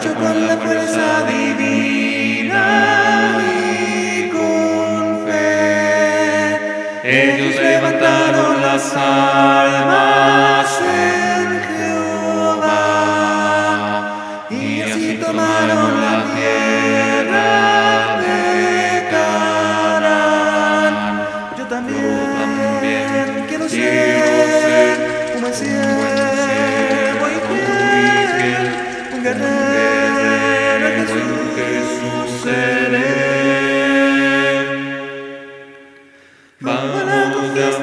hecho con la fuerza divina y con fe. Ellos levantaron las almas en Jehová y así tomaron la tierra de Canaán. Yo también quiero ser un siervo y fiel, un guerrero en Jesús seré. Vamos ya, sé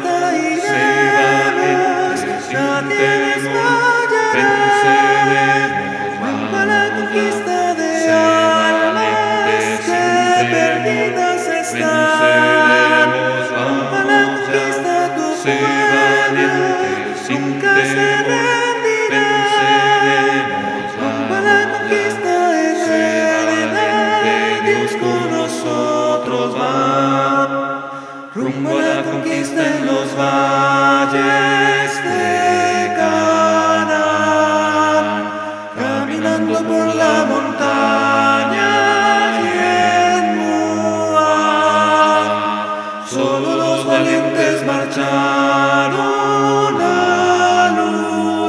valientes, no desmayarás. Vamos a la conquista de almas que perdidas están. Vamos a la conquista, tu pueblo nunca se rendirá. Vamos a la conquista eterna, Dios con nosotros va. Rumbo a la conquista en los valles de Canaán, caminando por la montaña y en Moab. Solo los valientes marcharon a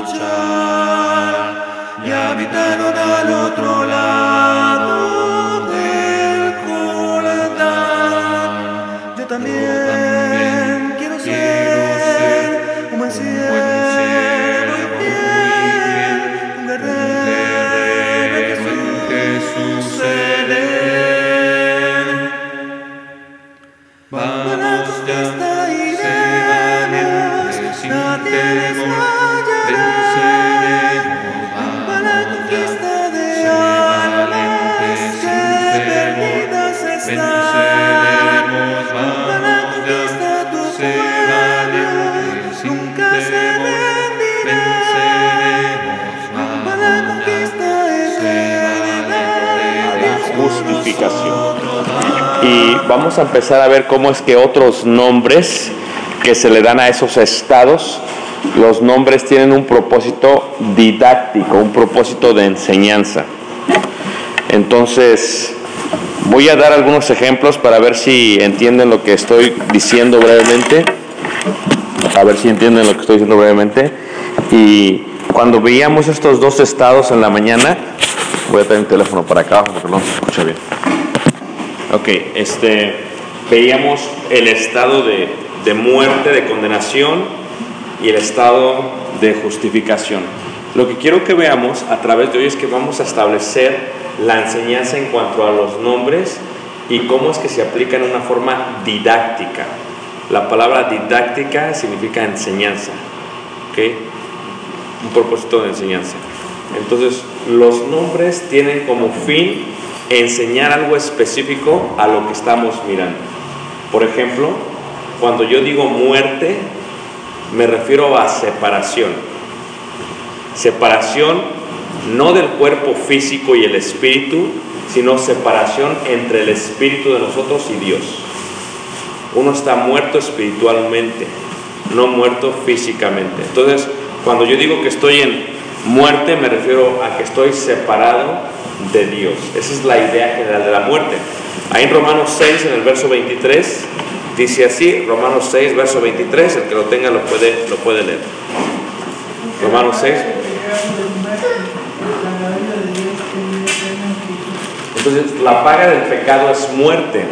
luchar y habitaron al otro lado del Jordán. Yo también quiero ser un buen siervo y fiel, un guerrero en Jesús seré. Vamos ya, sé valientes, no te desmayarás. Vamos a la conquista de almas que perdidas están. Vamos a la conquista, tu pueblo nunca se rendirá. Vamos a la conquista eterna, Dios con justificación. nosotros va. Y vamos a empezar a ver cómo es que otros nombres que se le dan a esos estados, los nombres tienen un propósito didáctico, un propósito de enseñanza. Entonces, voy a dar algunos ejemplos para ver si entienden lo que estoy diciendo brevemente. Y cuando veíamos estos dos estados en la mañana, voy a traer mi teléfono para acá porque no se escucha bien. Ok, veíamos el estado de muerte, de condenación y el estado de justificación. Lo que quiero que veamos a través de hoy es que vamos a establecer la enseñanza en cuanto a los nombres y cómo es que se aplica en una forma didáctica. La palabra didáctica significa enseñanza, ¿ok? Un propósito de enseñanza. Entonces, los nombres tienen como fin enseñar algo específico a lo que estamos mirando. Por ejemplo, cuando yo digo muerte, me refiero a separación. Separación no del cuerpo físico y el espíritu, sino separación entre el espíritu de nosotros y Dios. Uno está muerto espiritualmente, no muerto físicamente. Entonces, cuando yo digo que estoy en muerte, me refiero a que estoy separado de Dios. Esa es la idea general de la muerte. Ahí en Romanos 6, en el verso 23, dice así, Romanos 6, verso 23, el que lo tenga lo puede leer. Romanos 6. Entonces, la paga del pecado es muerte.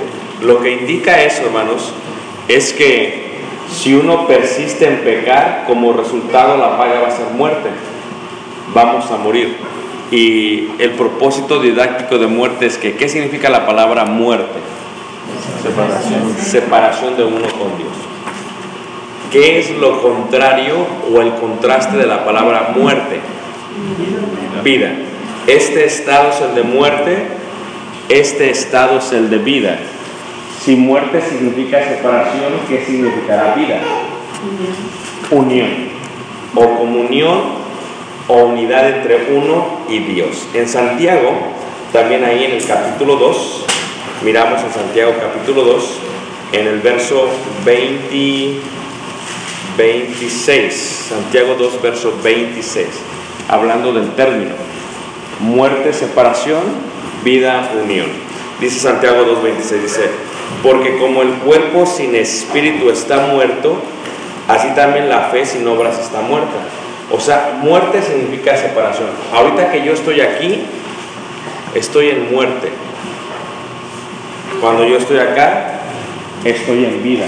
Lo que indica eso, hermanos, es que si uno persiste en pecar, como resultado la paga va a ser muerte. Vamos a morir. Y el propósito didáctico de muerte es que, ¿qué significa la palabra muerte? Separación de uno con Dios. ¿Qué es lo contrario o el contraste de la palabra muerte? Vida. Este estado es el de muerte, este estado es el de vida. Si muerte significa separación, ¿qué significará vida? Unión o comunión o unidad entre uno y Dios. En Santiago, también ahí en el capítulo 2, miramos en Santiago capítulo 2, en el verso 26, Santiago 2, verso 26, hablando del término. muerte, separación, vida, unión. Dice Santiago 2:26, dice, porque como el cuerpo sin espíritu está muerto, así también la fe sin obras está muerta. O sea, muerte significa separación. Ahorita que yo estoy aquí, estoy en muerte. Cuando yo estoy acá, estoy en vida.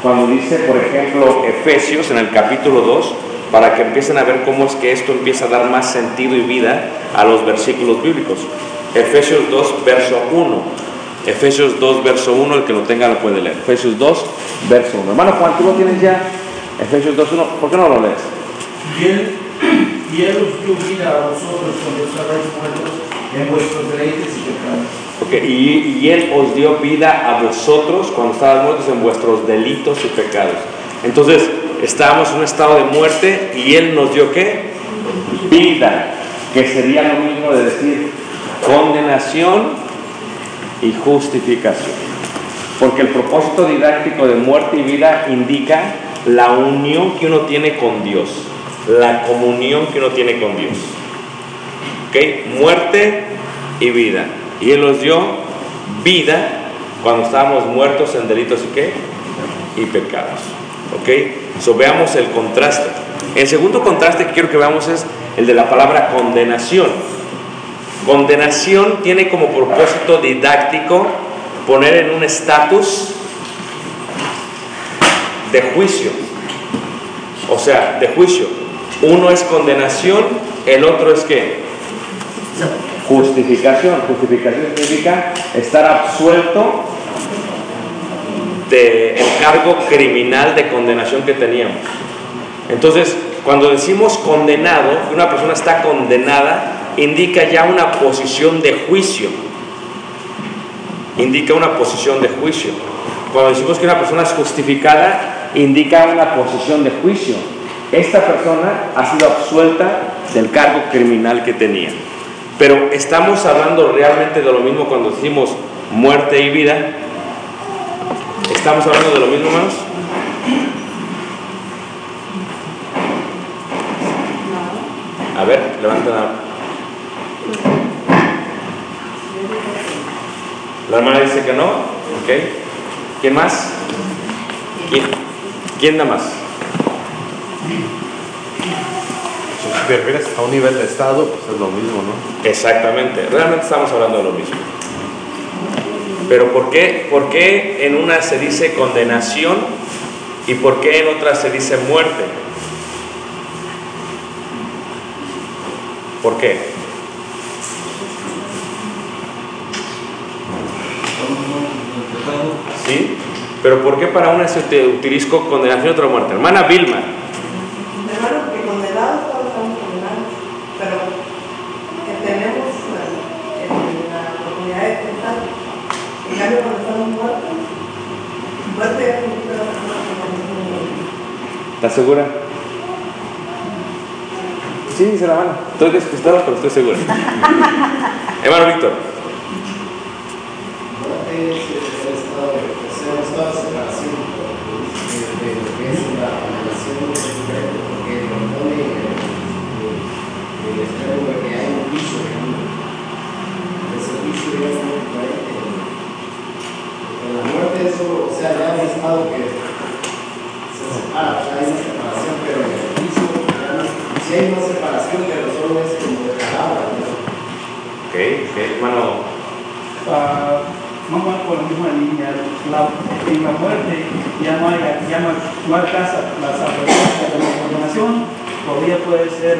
Cuando dice, por ejemplo, Efesios en el capítulo 2, para que empiecen a ver cómo es que esto empieza a dar más sentido y vida a los versículos bíblicos. Efesios 2, verso 1. Efesios 2, verso 1, el que lo tenga lo puede leer. Efesios 2, verso 1. Hermano Juan, ¿tú lo tienes ya? Efesios 2, 1. ¿Por qué no lo lees? Y él os dio vida a vosotros cuando estabais muertos en vuestros deleites y pecados. Okay. Y Él os dio vida a vosotros cuando estabais muertos en vuestros delitos y pecados. Entonces, estábamos en un estado de muerte y Él nos dio ¿qué? Vida, que sería lo mismo de decir condenación y justificación. Porque el propósito didáctico de muerte y vida indica la unión que uno tiene con Dios, la comunión que uno tiene con Dios. ¿Ok? Muerte y vida. Y Él nos dio vida cuando estábamos muertos en delitos y ¿qué? Y pecados. ¿Ok? So, veamos el contraste. El segundo contraste que quiero que veamos es el de la palabra condenación. Condenación tiene como propósito didáctico poner en un estatus de juicio. O sea, de juicio. Uno es condenación, el otro es ¿qué? Justificación. Justificación significa estar absuelto del cargo criminal de condenación que teníamos. Entonces, cuando decimos condenado, que una persona está condenada, indica ya una posición de juicio. Indica una posición de juicio. Cuando decimos que una persona es justificada, indica una posición de juicio. Esta persona ha sido absuelta del cargo criminal que tenía. Pero ¿estamos hablando realmente de lo mismo cuando decimos muerte y vida? ¿Estamos hablando de lo mismo, hermanos? A ver, levanten la... La hermana dice que no. ¿Ok? ¿Quién más? ¿Quién da más? Si te refieres a un nivel de estado, pues es lo mismo, ¿no? Exactamente, realmente estamos hablando de lo mismo. Pero ¿por qué en una se dice condenación y por qué en otra se dice muerte? ¿Por qué? ¿Sí? Pero ¿por qué para una se utiliza condenación y otra muerte? Hermana Vilma. Hermano, porque condenados todos estamos condenados, pero tenemos la oportunidad de pensar. En cambio, cuando estamos muertos, muerte es una persona. ¿Estás segura? Sí, dice la mano. Estoy despistado, pero estoy segura. Hermano Víctor. Es un estado de separación de lo que es la relación diferente, porque lo pone el extremo de que hay un juicio, ese juicio ya es muy diferente. En la muerte eso, o sea, ya hay un estado que se separa, o sea, hay una separación, pero en el juicio ya no, sí hay una separación, pero solo es como de palabras, ¿no? Ok, hermano. Vamos por la misma línea. En la muerte ya no alcanza la salvación de la condenación, todavía puede ser,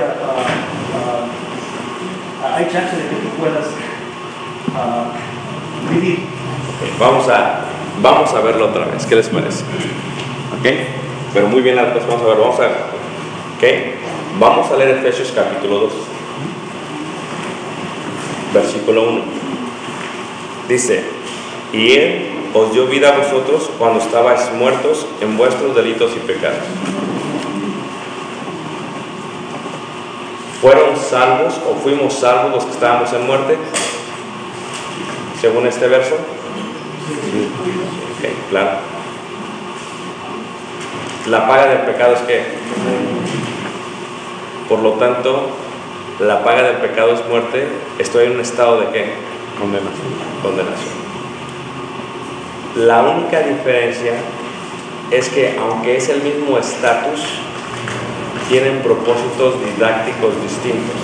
hay chance de que tú puedas vivir. Vamos a verlo otra vez, ¿qué les parece? ¿Ok? Pero muy bien las cosas, vamos a ver. ¿Ok? Vamos a leer Efesios capítulo 2, versículo 1. Dice: y Él os dio vida a vosotros cuando estabais muertos en vuestros delitos y pecados. ¿Fueron salvos o fuimos salvos los que estábamos en muerte? Según este verso. Ok, claro. La paga del pecado es ¿qué? Por lo tanto, la paga del pecado es muerte, estoy en un estado de ¿qué? Condenación. La única diferencia es que aunque es el mismo estatus, tienen propósitos didácticos distintos.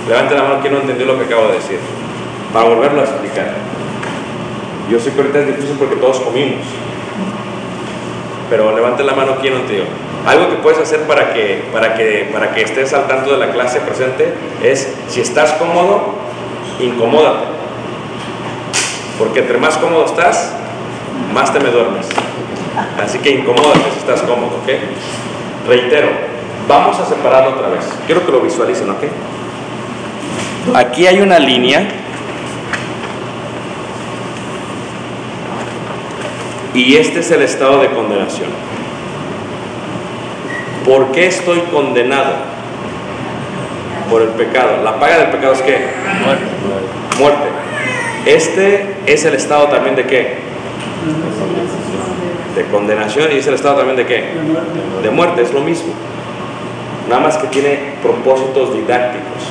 Levante la mano quien no entendió lo que acabo de decir, para volverlo a explicar. Yo sé que ahorita es difícil porque todos comimos, pero levante la mano quien no entendió. Algo que puedes hacer para que estés al tanto de la clase presente es, si estás cómodo, incomódate, porque entre más cómodo estás, más te me duermes. Así que incomódate si estás cómodo, ¿ok? Reitero, vamos a separarlo otra vez. Quiero que lo visualicen, ¿ok? Aquí hay una línea y este es el estado de condenación. ¿Por qué estoy condenado? Por el pecado. La paga del pecado es ¿qué? Muerte. Este es el estado también de ¿qué? De condenación. Y es el estado también de ¿qué? De muerte, es lo mismo. Nada más que tiene propósitos didácticos.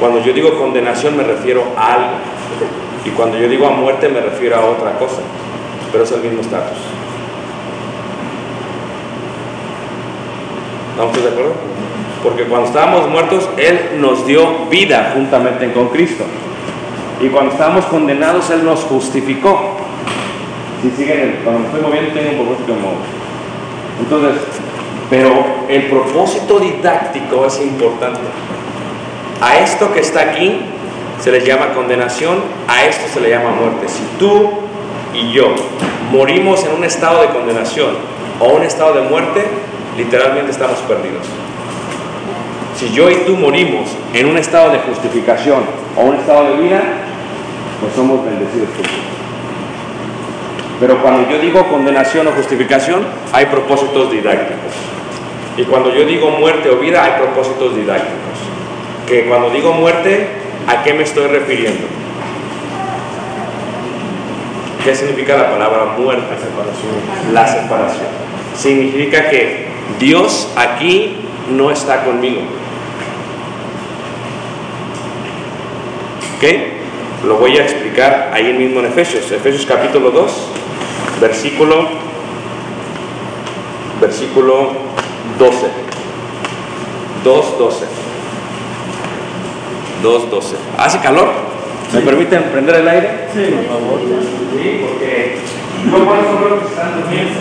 Cuando yo digo condenación me refiero a algo, y cuando yo digo a muerte me refiero a otra cosa, pero es el mismo estatus. ¿Estamos de acuerdo? Porque cuando estábamos muertos, Él nos dio vida juntamente con Cristo, y cuando estábamos condenados, Él nos justificó. Si siguen, cuando me estoy moviendo tengo un propósito de mover. Entonces, pero el propósito didáctico es importante. A esto que está aquí se le llama condenación, a esto se le llama muerte. Si tú y yo morimos en un estado de condenación o un estado de muerte, literalmente estamos perdidos. Si yo y tú morimos en un estado de justificación o un estado de vida, pues somos bendecidos por Dios. Pero cuando yo digo condenación o justificación, hay propósitos didácticos. Y cuando yo digo muerte o vida, hay propósitos didácticos. Que cuando digo muerte, ¿a qué me estoy refiriendo? ¿Qué significa la palabra muerte? La separación. Significa que Dios aquí no está conmigo. ¿Ok? Lo voy a explicar ahí mismo en Efesios. Efesios capítulo 2, versículo 12. 2:12. 2:12. ¿Hace calor? ¿Me permiten prender el aire? Sí, por favor. Sí, porque no puedo solo que están durmiendo.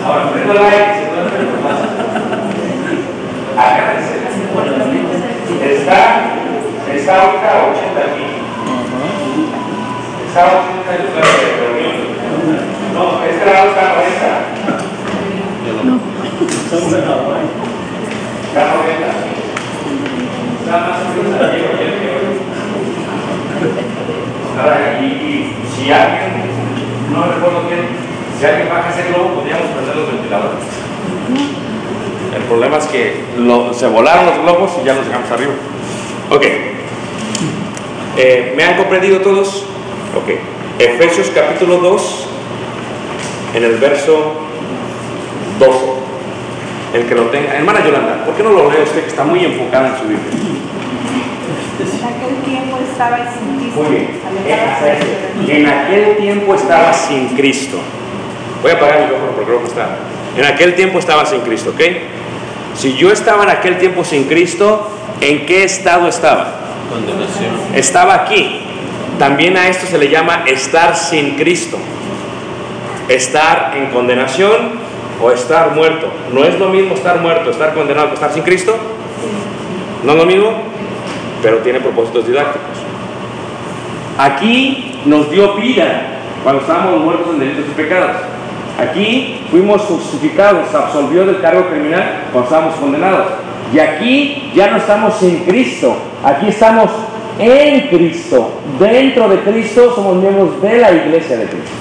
Ahora prendo el aire, se duerme lo más. Agárrense. Está ahorita a 80 aquí. Está a 80 en el lugar de reunión. No, este lado está a 40. Está a 40. Está más o menos allí, ahora, y si alguien, no recuerdo quién, si alguien baja ese globo, podríamos prender los ventiladores. El problema es que se volaron los globos y ya los dejamos arriba. Ok. ¿Me han comprendido todos? Ok. Efesios capítulo 2, en el verso 12. El que lo tenga. Hermana Yolanda, ¿por qué no lo lee usted que está muy enfocada en su Biblia? En aquel tiempo estaba sin Cristo. Muy bien. En aquel tiempo estaba sin Cristo. Voy a apagar el micrófono porque creo que está. En aquel tiempo estaba sin Cristo, ¿ok? Si yo estaba en aquel tiempo sin Cristo, ¿en qué estado estaba? Condenación. Estaba aquí. También a esto se le llama estar sin Cristo. Estar en condenación o estar muerto. No es lo mismo estar muerto, estar condenado que estar sin Cristo. No es lo mismo, pero tiene propósitos didácticos. Aquí nos dio vida cuando estábamos muertos en delitos y pecados. Aquí fuimos justificados, se absolvió del cargo criminal cuando estábamos condenados. Y aquí ya no estamos sin Cristo, aquí estamos en Cristo. Dentro de Cristo somos miembros de la iglesia de Cristo.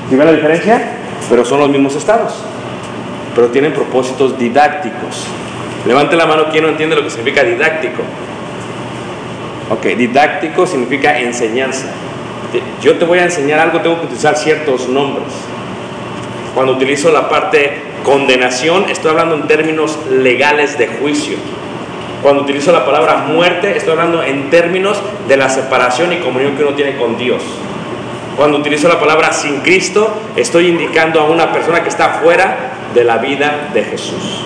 ¿Sí ven la diferencia? Pero son los mismos estados, pero tienen propósitos didácticos. Levante la mano quien no entiende lo que significa didáctico. Ok, didáctico significa enseñanza. Yo te voy a enseñar algo, tengo que utilizar ciertos nombres. Cuando utilizo la parte condenación, estoy hablando en términos legales de juicio. Cuando utilizo la palabra muerte, estoy hablando en términos de la separación y comunión que uno tiene con Dios. Cuando utilizo la palabra sin Cristo, estoy indicando a una persona que está fuera de la vida de Jesús.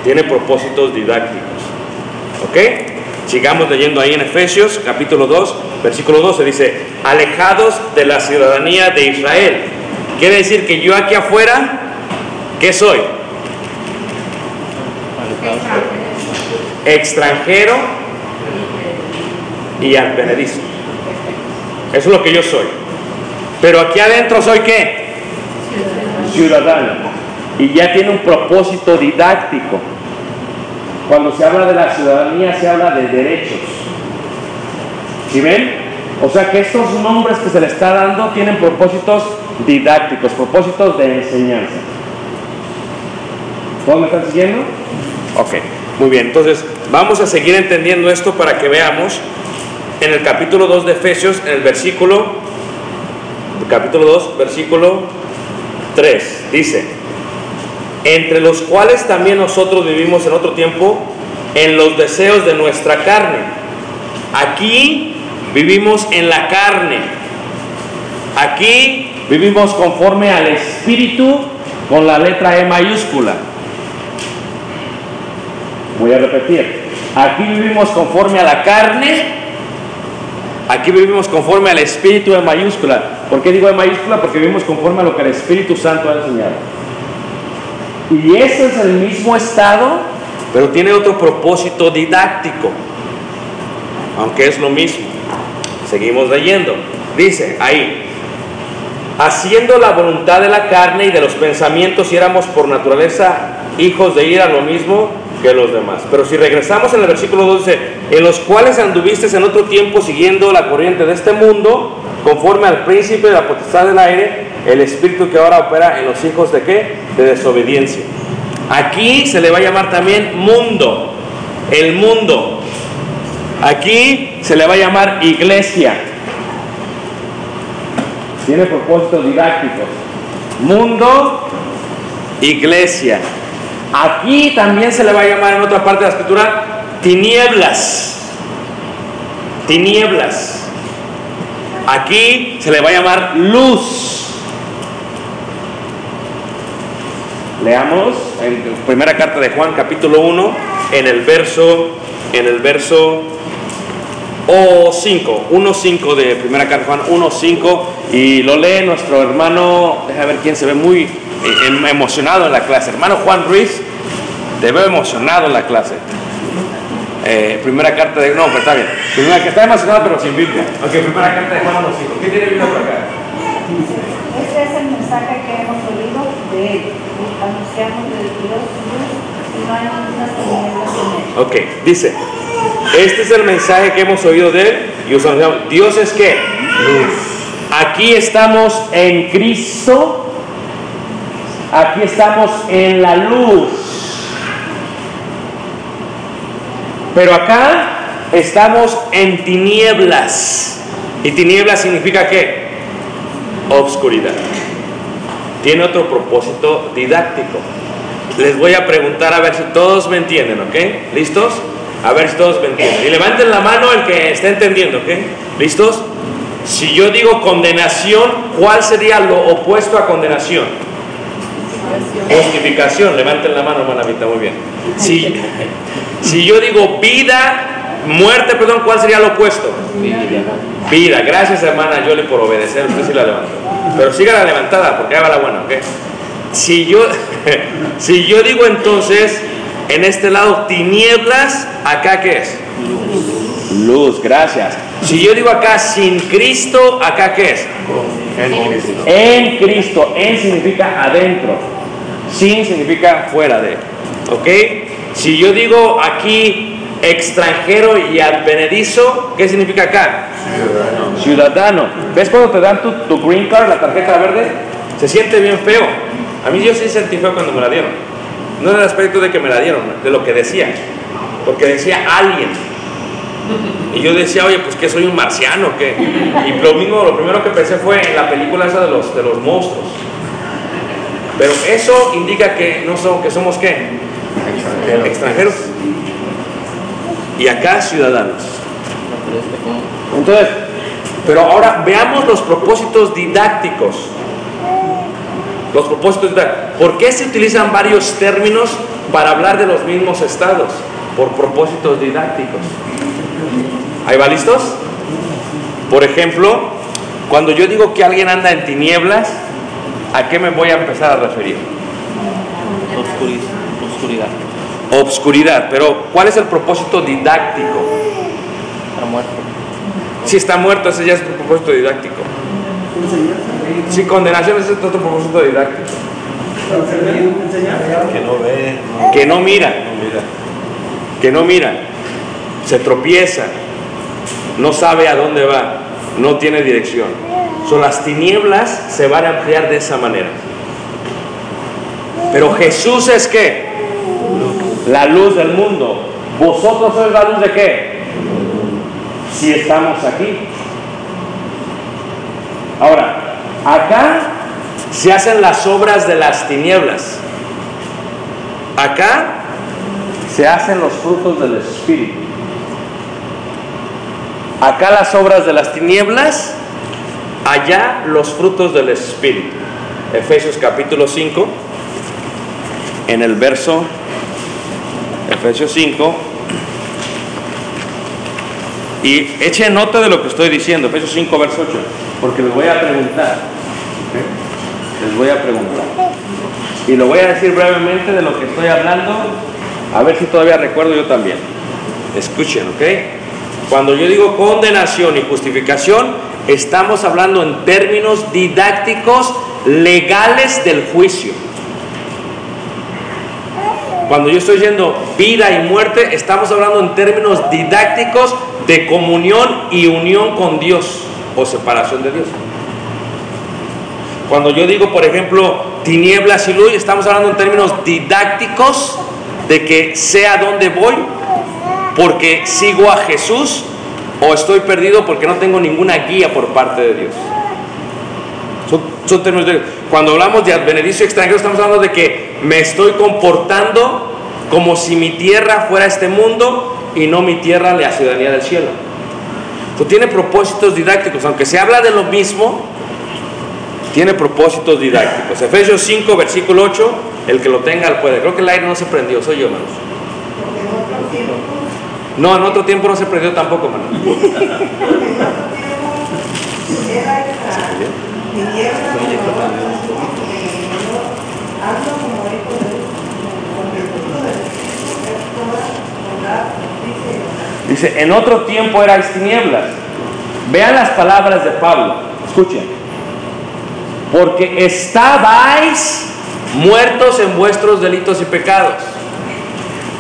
Tiene propósitos didácticos. ¿Ok? Sigamos leyendo ahí en Efesios, capítulo 2, versículo 12, dice: alejados de la ciudadanía de Israel. Quiere decir que yo aquí afuera, ¿qué soy? Extranjero y advenedizo. Eso es lo que yo soy. Pero aquí adentro soy ¿qué? Ciudadano. Y ya tiene un propósito didáctico. Cuando se habla de la ciudadanía, se habla de derechos. ¿Sí ven? O sea que estos nombres que se le está dando tienen propósitos didácticos, propósitos de enseñanza. ¿Todos me están siguiendo? Ok, muy bien. Entonces, vamos a seguir entendiendo esto para que veamos en el capítulo 2 de Efesios, en el capítulo 2, versículo 3, dice: entre los cuales también nosotros vivimos en otro tiempo en los deseos de nuestra carne. Aquí vivimos en la carne. Aquí vivimos conforme al Espíritu con la letra E mayúscula. Voy a repetir. Aquí vivimos conforme a la carne. Aquí vivimos conforme al Espíritu en mayúscula. ¿Por qué digo en mayúscula? Porque vivimos conforme a lo que el Espíritu Santo ha enseñado. Y ese es el mismo estado, pero tiene otro propósito didáctico, aunque es lo mismo. Seguimos leyendo. Dice ahí: haciendo la voluntad de la carne y de los pensamientos, y éramos por naturaleza hijos de ira, lo mismo que los demás. Pero si regresamos en el versículo 12, en los cuales anduviste en otro tiempo siguiendo la corriente de este mundo, conforme al príncipe de la potestad del aire, el espíritu que ahora opera en los hijos de ¿qué? De desobediencia. Aquí se le va a llamar también mundo, el mundo. Aquí se le va a llamar iglesia. Tiene propósitos didácticos. Mundo, iglesia. Aquí también se le va a llamar en otra parte de la escritura tinieblas. Tinieblas. Aquí se le va a llamar luz. Leamos en primera carta de Juan, capítulo 1, en el verso 5, 1.5 de primera carta de Juan, 1.5, y lo lee nuestro hermano, déjame ver quién se ve muy emocionado en la clase. Hermano Juan Ruiz, te veo emocionado en la clase. Primera carta de... No, pero está bien. Primera que está emocionado pero sin Biblia. Ok, primera carta de Juan 1.5. ¿Qué tiene Biblia por acá? Este es el mensaje que hemos oído de él. Anunciamos de Dios y no hay ninguna tinieblas en él. Ok, dice: este es el mensaje que hemos oído de él y os anunciamos. Dios es ¿qué? Luz. Aquí estamos en Cristo. Aquí estamos en la luz. Pero acá estamos en tinieblas. ¿Y tinieblas significa qué? Obscuridad. Tiene otro propósito didáctico. Les voy a preguntar a ver si todos me entienden, ¿ok? ¿Listos? A ver si todos me entienden. Y levanten la mano el que esté entendiendo, ¿ok? ¿Listos? Si yo digo condenación, ¿cuál sería lo opuesto a condenación? Justificación. Levanten la mano, hermana Vita, muy bien. Si yo digo muerte, ¿cuál sería lo opuesto? Vida. Gracias, hermana Yoli, por obedecer. Usted sí la levantó. Pero siga la levantada, porque haga la buena, ¿ok? Si yo digo entonces, en este lado tinieblas, ¿acá qué es? Luz, gracias. Si yo digo acá sin Cristo, ¿acá qué es? En Cristo. En significa adentro. Sin significa fuera de. ¿Ok? Si yo digo aquí extranjero y advenedizo, ¿qué significa acá? Ciudadano. ¿Ves cuando te dan tu green card, la tarjeta verde? Se siente bien feo. A mí yo sí sentí feo cuando me la dieron. No en el aspecto de que me la dieron, de lo que decía. Porque decía alien. Y yo decía, oye, pues que soy un marciano, ¿qué? Y lo primero que pensé fue en la película esa de los monstruos. Pero eso indica que no somos, que somos ¿qué? Extranjeros. Y acá ciudadanos. Entonces, pero ahora veamos los propósitos didácticos. Los propósitos didácticos. ¿Por qué se utilizan varios términos para hablar de los mismos estados? Por propósitos didácticos. ¿Ahí va listos? Por ejemplo, cuando yo digo que alguien anda en tinieblas, ¿a qué me voy a empezar a referir? Oscuridad. Obscuridad. Pero ¿cuál es el propósito didáctico? Está muerto. Si está muerto, ese ya es un propósito didáctico. Si condenación, ese es otro propósito didáctico. Que no ve, Que no mira. mira. Que no mira. Se tropieza. No sabe a dónde va. No tiene dirección. Son las tinieblas se van a ampliar de esa manera. Pero Jesús es ¿qué? La luz del mundo. ¿Vosotros sois la luz de qué? Si estamos aquí. Ahora, acá se hacen las obras de las tinieblas. Acá se hacen los frutos del Espíritu. Acá las obras de las tinieblas, allá los frutos del Espíritu. Efesios capítulo 5, en el verso, Efesios 5, y echen nota de lo que estoy diciendo, Efesios 5, verso 8, porque les voy a preguntar. Les voy a preguntar. Y lo voy a decir brevemente de lo que estoy hablando, a ver si todavía recuerdo yo también. Escuchen, ¿ok? Cuando yo digo condenación y justificación, estamos hablando en términos didácticos legales del juicio. Cuando yo estoy diciendo vida y muerte, estamos hablando en términos didácticos de comunión y unión con Dios o separación de Dios. Cuando yo digo, por ejemplo, tinieblas y luz, estamos hablando en términos didácticos de que sé a dónde voy porque sigo a Jesús, o estoy perdido porque no tengo ninguna guía por parte de Dios. Son términos de... Cuando hablamos de advenedicio extranjero, estamos hablando de que me estoy comportando como si mi tierra fuera este mundo y no mi tierra la ciudadanía del cielo. Entonces, tiene propósitos didácticos, aunque se habla de lo mismo, tiene propósitos didácticos. Efesios 5, versículo 8, el que lo tenga puede. Creo que el aire no se prendió, soy yo, hermanos. No, en otro tiempo no se prendió tampoco, hermano. Dice, en otro tiempo erais tinieblas. Vean las palabras de Pablo. Escuchen. Porque estabais muertos en vuestros delitos y pecados.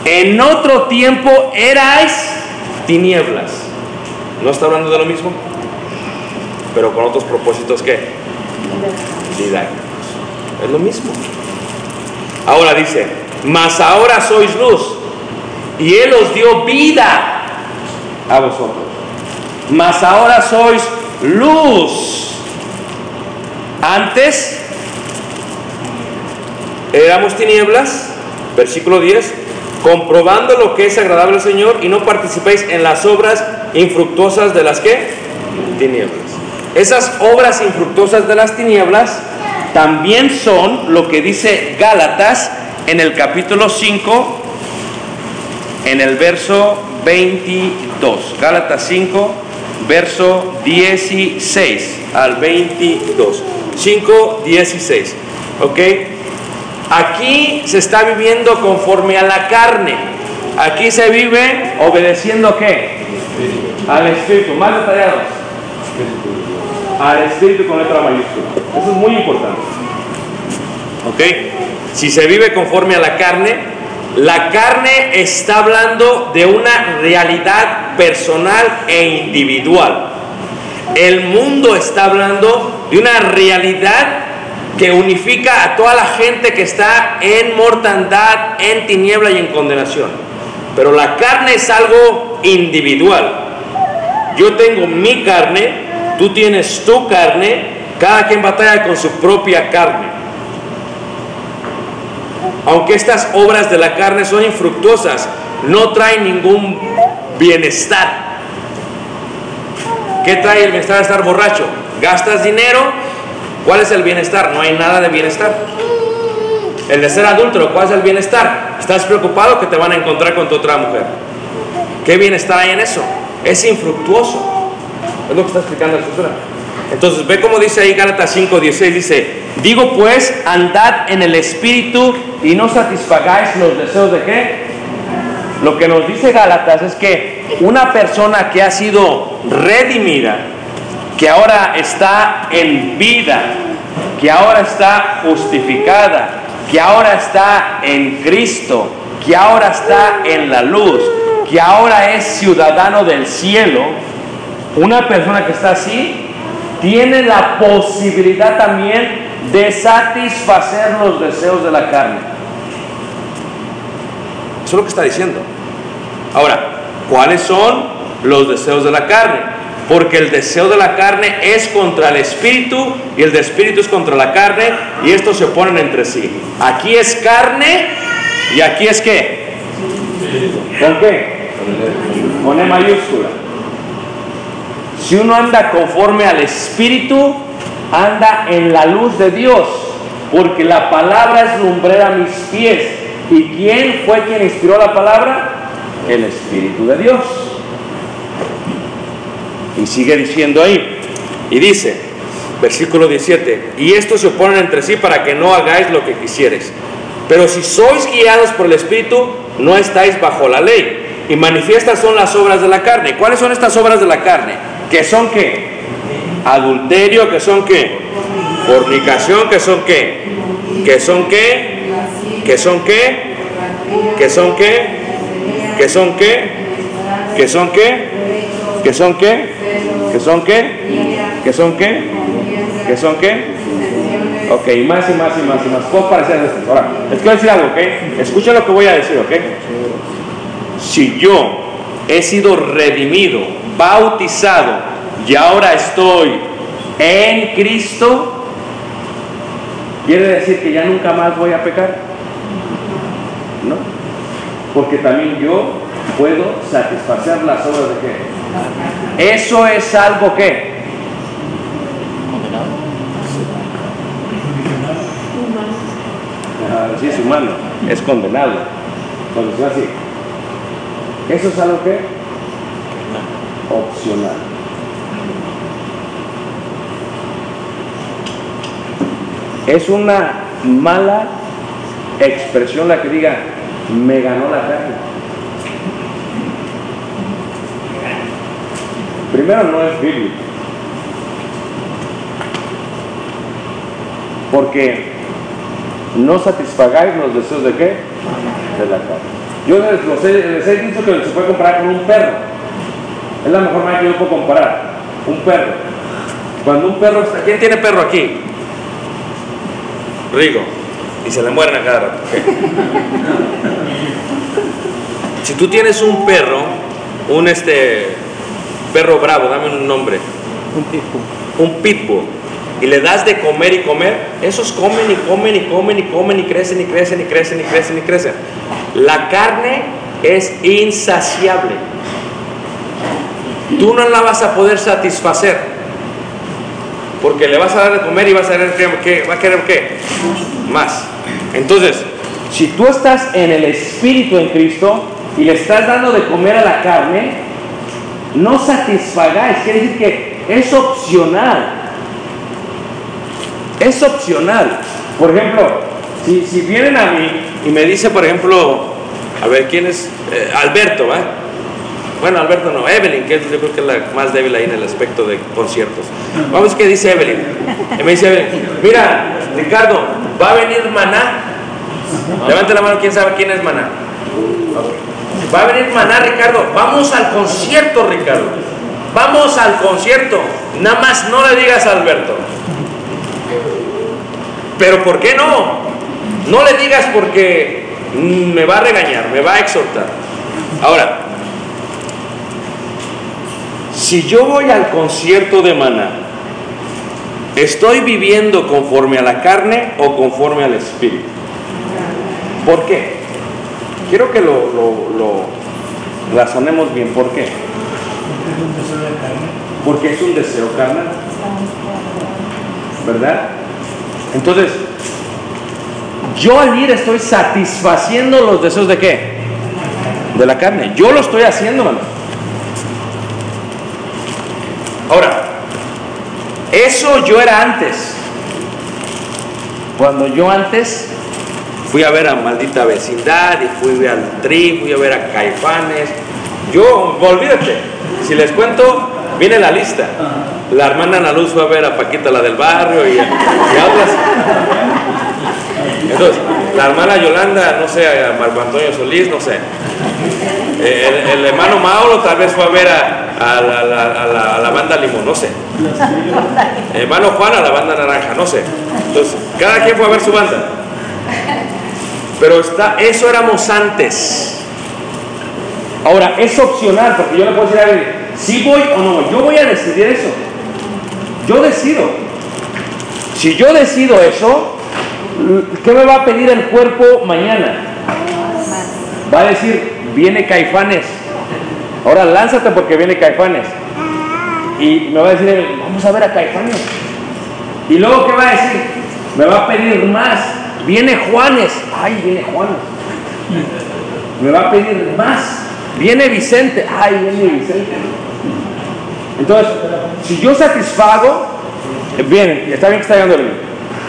En otro tiempo erais tinieblas. ¿No está hablando de lo mismo? Pero con otros propósitos, ¿qué? Didácticos. Es lo mismo. Ahora dice, mas ahora sois luz, y Él os dio vida a vosotros. Mas ahora sois luz. Antes éramos tinieblas, versículo 10, comprobando lo que es agradable al Señor, y no participéis en las obras infructuosas de las ¿qué? Tinieblas. Esas obras infructuosas de las tinieblas también son lo que dice Gálatas en el capítulo 5, en el verso 22. Gálatas 5, verso 16 al 22. 5, 16. ¿Ok? Aquí se está viviendo conforme a la carne. Aquí se vive obedeciendo ¿a qué? Al Espíritu. Más detallado. Al Espíritu con letra mayúscula. Eso es muy importante. ¿Ok? Si se vive conforme a la carne está hablando de una realidad personal e individual. El mundo está hablando de una realidad que unifica a toda la gente que está en mortandad, en tiniebla y en condenación. Pero la carne es algo individual. Yo tengo mi carne, tú tienes tu carne, cada quien batalla con su propia carne. aunque estas obras de la carne son infructuosas, no traen ningún bienestar. ¿Qué trae el bienestar de estar borracho? Gastas dinero, ¿cuál es el bienestar? No hay nada de bienestar. El de ser adúltero, ¿cuál es el bienestar? Estás preocupado que te van a encontrar con tu otra mujer. ¿Qué bienestar hay en eso? Es infructuoso. Es lo que está explicando la Escritura. Entonces ve cómo dice ahí Gálatas 5:16, dice: digo pues, andad en el Espíritu y no satisfagáis los deseos de ¿qué? Lo que nos dice Gálatas es que una persona que ha sido redimida, que ahora está en vida, que ahora está justificada, que ahora está en Cristo, que ahora está en la luz, que ahora es ciudadano del cielo, una persona que está así tiene la posibilidad también de satisfacer los deseos de la carne. Eso es lo que está diciendo. Ahora, ¿cuáles son los deseos de la carne? Porque el deseo de la carne es contra el espíritu y el de espíritu es contra la carne, y estos se oponen entre sí. Aquí es carne y aquí es ¿qué? ¿Con qué? Con E mayúscula. Si uno anda conforme al espíritu, anda en la luz de Dios, porque la palabra es lumbrera a mis pies. ¿Y quién fue quien inspiró la palabra? El Espíritu de Dios. Y sigue diciendo ahí, y dice, versículo 17: y estos se oponen entre sí para que no hagáis lo que quisiereis. Pero si sois guiados por el Espíritu, no estáis bajo la ley. Y manifiestas son las obras de la carne. ¿Cuáles son estas obras de la carne? ¿Que son qué? Adulterio, ¿que son qué? Fornicación, ¿que son qué? ¿Que son qué? ¿Que son qué? ¿Que son qué? ¿Que son qué? ¿Que son qué? ¿Que son qué? ¿Que son qué? ¿Que son qué? ¿Que son qué? Ok, más y más y más y más. ¿Cómo parecer esto? Ahora, les quiero decir algo, ¿ok? Escuchen lo que voy a decir, ¿ok? Si yo he sido redimido, bautizado y ahora estoy en Cristo, ¿quiere decir que ya nunca más voy a pecar? ¿No? Porque también yo puedo satisfacer las obras de qué. Eso es algo que sí, es humano, es condenado. Cuando sea así, eso es algo que opcional. Es una mala expresión la que diga me ganó la carne. Primero, no es bíblico, porque no satisfagáis los deseos de qué? De la carne. Yo les he dicho que se puede comparar con un perro. Es la mejor manera que yo puedo comparar. Un perro. Cuando un perro está... ¿Quién tiene perro aquí? Rigo. Y se le mueren a cada rato. Si tú tienes un perro, un perro bravo, dame un nombre. Un pitbull. Y le das de comer y comer, esos comen y comen y comen y comen y crecen y crecen y crecen y crecen y crecen. La carne es insaciable. Tú no la vas a poder satisfacer, porque le vas a dar de comer y vas a querer ¿qué? ¿Va a querer qué? Más. Entonces, si tú estás en el Espíritu en Cristo y le estás dando de comer a la carne, no satisfagáis, quiere decir que es opcional. Es opcional. Por ejemplo, si vienen a mí y me dice, por ejemplo, a ver, ¿quién es? Alberto, ¿va? Bueno, Alberto no, Evelyn, que yo creo que es la más débil ahí en el aspecto de conciertos. Vamos a ver qué dice Evelyn. Y me dice Evelyn, mira, Ricardo, ¿va a venir Maná? Levante la mano, ¿quién sabe quién es Maná? Va a venir Maná, Ricardo. Vamos al concierto, Ricardo. Vamos al concierto. Nada más no le digas a Alberto. Pero ¿por qué no? No le digas porque me va a regañar, me va a exhortar. Ahora, si yo voy al concierto de Maná, ¿estoy viviendo conforme a la carne o conforme al Espíritu? ¿Por qué? Quiero que lo razonemos bien. ¿Por qué? Porque es un deseo carnal, ¿verdad? Entonces, yo al ir estoy satisfaciendo los deseos de ¿qué? De la carne. Yo lo estoy haciendo, hermano. Ahora, eso yo era antes. Cuando yo antes fui a ver a Maldita Vecindad y fui al Tri, fui a ver a Caifanes. Yo, olvídate, si les cuento, viene la lista. La hermana Ana Luz fue a ver a Paquita, la del barrio, y otras. Entonces, la hermana Yolanda, no sé, a Marco Antonio Solís, no sé. El hermano Mauro tal vez fue a ver a la banda Limón, no sé. El hermano Juan a la banda Naranja, no sé. Entonces, cada quien fue a ver su banda. Pero eso éramos antes. Ahora, es opcional, porque yo le puedo decir a alguien, si voy o no voy. Yo voy a decidir eso. Yo decido. Si yo decido eso, ¿qué me va a pedir el cuerpo mañana? Va a decir, viene Caifanes. Ahora lánzate porque viene Caifanes. Y me va a decir, vamos a ver a Caifanes. Y luego, ¿qué va a decir? Me va a pedir más. Viene Juanes. Ay, viene Juanes. Me va a pedir más. Viene Vicente. Ay, viene Vicente. Entonces, si yo satisfago, bien, está bien que está llegando el libro.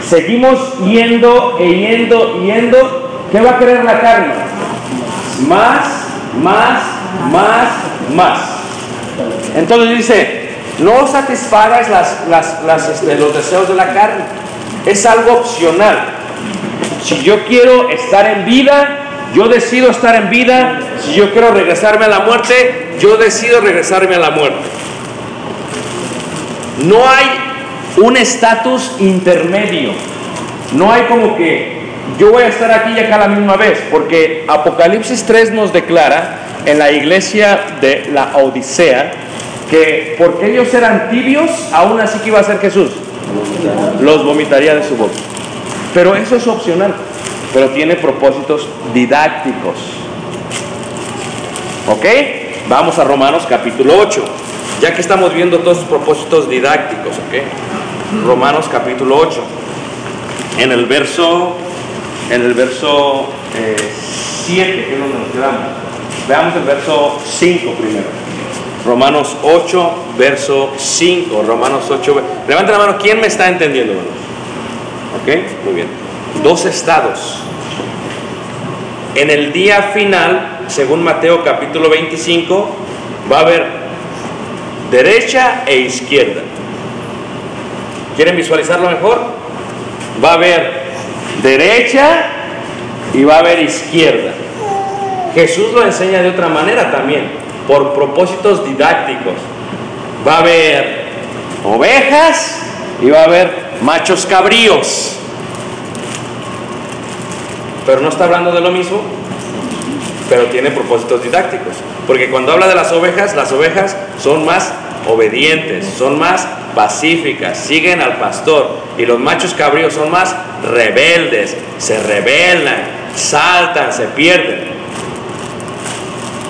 Seguimos yendo e yendo y yendo. ¿Qué va a querer la carne? Más. Entonces dice, no satisfagas los deseos de la carne. Es algo opcional. Si yo quiero estar en vida, yo decido estar en vida. Si yo quiero regresarme a la muerte, yo decido regresarme a la muerte. No hay un estatus intermedio. No hay como que yo voy a estar aquí y acá a la misma vez, porque Apocalipsis 3 nos declara en la iglesia de la Odisea que porque ellos eran tibios, aún así que iba a ser Jesús, los vomitaría de su boca. Pero eso es opcional, pero tiene propósitos didácticos. ¿Ok? Vamos a Romanos capítulo 8, ya que estamos viendo todos los propósitos didácticos. ¿Ok? Romanos capítulo 8, en el verso 7, que es donde nos quedamos. Veamos el verso 5 primero. Romanos 8, verso 5. Romanos 8. Levanta la mano, ¿quién me está entendiendo, hermanos? ¿Ok? Muy bien. 2 estados. En el día final, según Mateo capítulo 25, va a haber derecha e izquierda. ¿Quieren visualizarlo mejor? Va a haber derecha y va a haber izquierda. Jesús lo enseña de otra manera también, por propósitos didácticos. Va a haber ovejas y va a haber machos cabríos. Pero no está hablando de lo mismo, pero tiene propósitos didácticos. Porque cuando habla de las ovejas son más obedientes, son más pacíficas, siguen al pastor. Y los machos cabríos son más rebeldes, se rebelan, saltan, se pierden.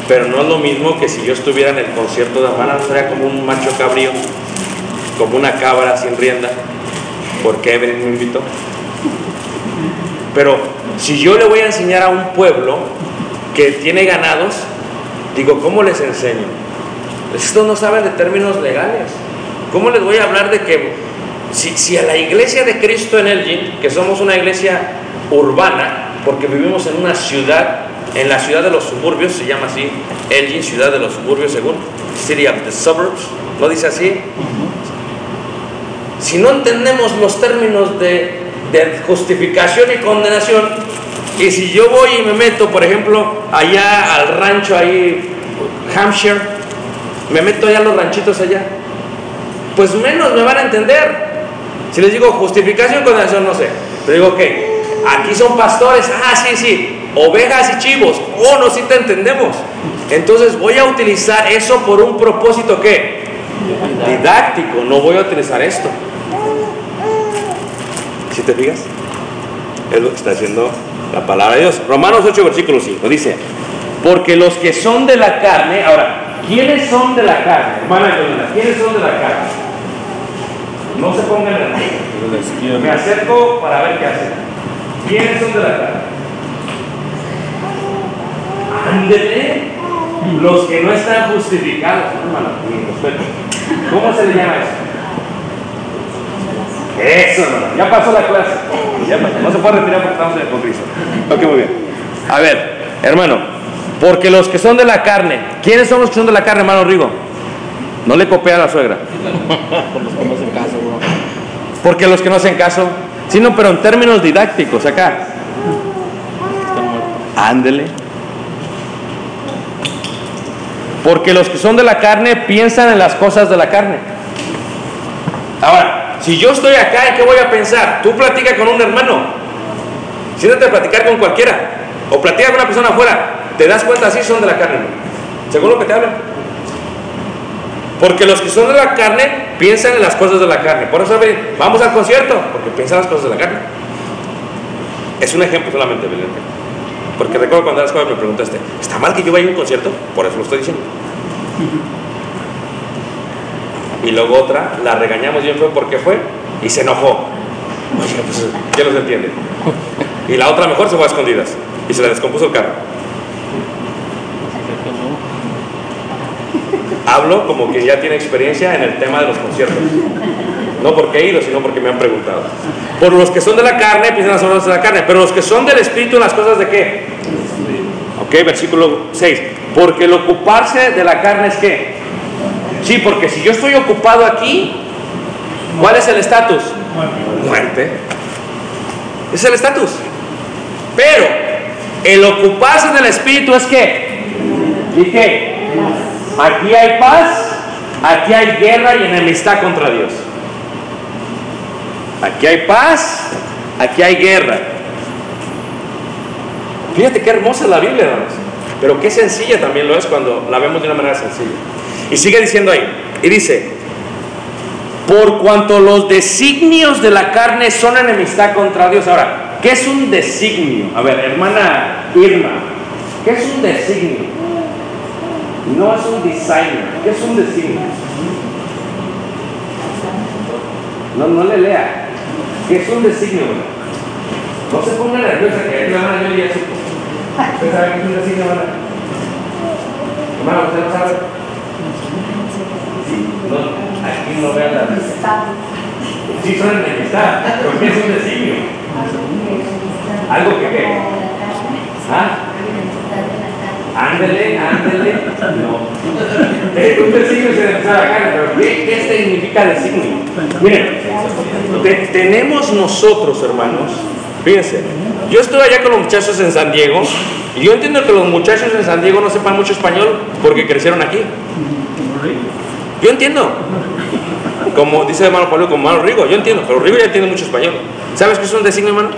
Pero no es lo mismo que si yo estuviera en el concierto de Amara, no sería como un macho cabrío, como una cabra sin rienda, porque Evelyn me invitó. Pero si yo le voy a enseñar a un pueblo que tiene ganados, digo, ¿cómo les enseño? Estos no saben de términos legales. ¿Cómo les voy a hablar de que si a la iglesia de Cristo en Elgin, que somos una iglesia urbana, porque vivimos en una ciudad, en la ciudad de los suburbios, se llama así, Elgin, ciudad de los suburbios, según City of the Suburbs, ¿no dice así? Si no entendemos los términos de justificación y condenación, y si yo voy y me meto, por ejemplo, allá al rancho, ahí, Hampshire, me meto allá a los ranchitos allá, pues menos me van a entender. Si les digo justificación y condenación, no sé, pero digo, ok, aquí son pastores, sí, ovejas y chivos, no, sí te entendemos. Entonces voy a utilizar eso por un propósito, ¿qué? Didáctico, no voy a utilizar esto. ¿Sí te fijas? Es lo que está haciendo La palabra de Dios. Romanos 8, versículo 5. Dice, porque los que son de la carne, ahora, ¿quiénes son de la carne? Hermana Yolanda, ¿quiénes son de la carne? No se pongan en el... Me acerco para ver qué hacen. ¿Quiénes son de la carne? Ándele, los que no están justificados. Hermano, ¿cómo se le llama eso? Eso, hermano. Ya pasó la clase. Ya pasó. No se puede retirar porque estamos con Cristo. Ok, muy bien. A ver, hermano, porque los que son de la carne, ¿quiénes son los que son de la carne, hermano Rigo? No le copia a la suegra. Por los que no hacen caso, bro. Porque los que no hacen caso, sino pero en términos didácticos acá. Ándele. Porque los que son de la carne piensan en las cosas de la carne. Ahora, si yo estoy acá, ¿en qué voy a pensar? Tú platica con un hermano. Siéntate a platicar con cualquiera. O platica con una persona afuera. Te das cuenta, sí son de la carne, según lo que te hablan. Porque los que son de la carne piensan en las cosas de la carne. Por eso vamos al concierto, porque piensan en las cosas de la carne. Es un ejemplo solamente, evidente. Porque recuerdo cuando eras joven me preguntaste, ¿está mal que yo vaya a un concierto? Por eso lo estoy diciendo. Y luego otra, la regañamos bien fue porque fue y se enojó. Oye, pues, ¿quién los entiende? Y la otra mejor se fue a escondidas y se le descompuso el carro. Hablo como que ya tiene experiencia en el tema de los conciertos. No porque he ido, sino porque me han preguntado. Por los que son de la carne, piensan las cosas de la carne. Pero los que son del Espíritu, las cosas de qué. Ok, versículo 6. Porque el ocuparse de la carne es qué. Sí, porque si yo estoy ocupado aquí, ¿cuál es el estatus? Muerte. Es el estatus. Pero el ocuparse del Espíritu es qué. ¿Y qué? Aquí hay paz, aquí hay guerra y enemistad contra Dios. Aquí hay paz, aquí hay guerra. Fíjate qué hermosa es la Biblia, hermanos. Pero qué sencilla también lo es cuando la vemos de una manera sencilla. Y sigue diciendo ahí, y dice, por cuanto los designios de la carne son enemistad contra Dios. Ahora, ¿qué es un designio? A ver, hermana Irma, ¿qué es un designio? No es un designer. ¿Qué es un designio? No le lea. ¿Qué es un designio? No se ponga nerviosa, que la hermana yo ya supo. ¿Usted sabe qué es un designio, hermana? Hermana, ¿usted no sabe? Sí, no, aquí no vean la lista. Sí, son enemistad. ¿Por qué es un designio? ¿Algo que qué? ¿Ah? Ándele. No. Un designio se debe empezar acá, pero ¿qué significa designio? Miren, tenemos nosotros, hermanos, fíjense, yo estuve allá con los muchachos en San Diego, y yo entiendo que los muchachos en San Diego no sepan mucho español porque crecieron aquí. Yo entiendo. Como dice el hermano Pablo, como hermano Rigo, yo entiendo, pero Rigo ya entiende mucho español. ¿Sabes qué es un designio, hermano?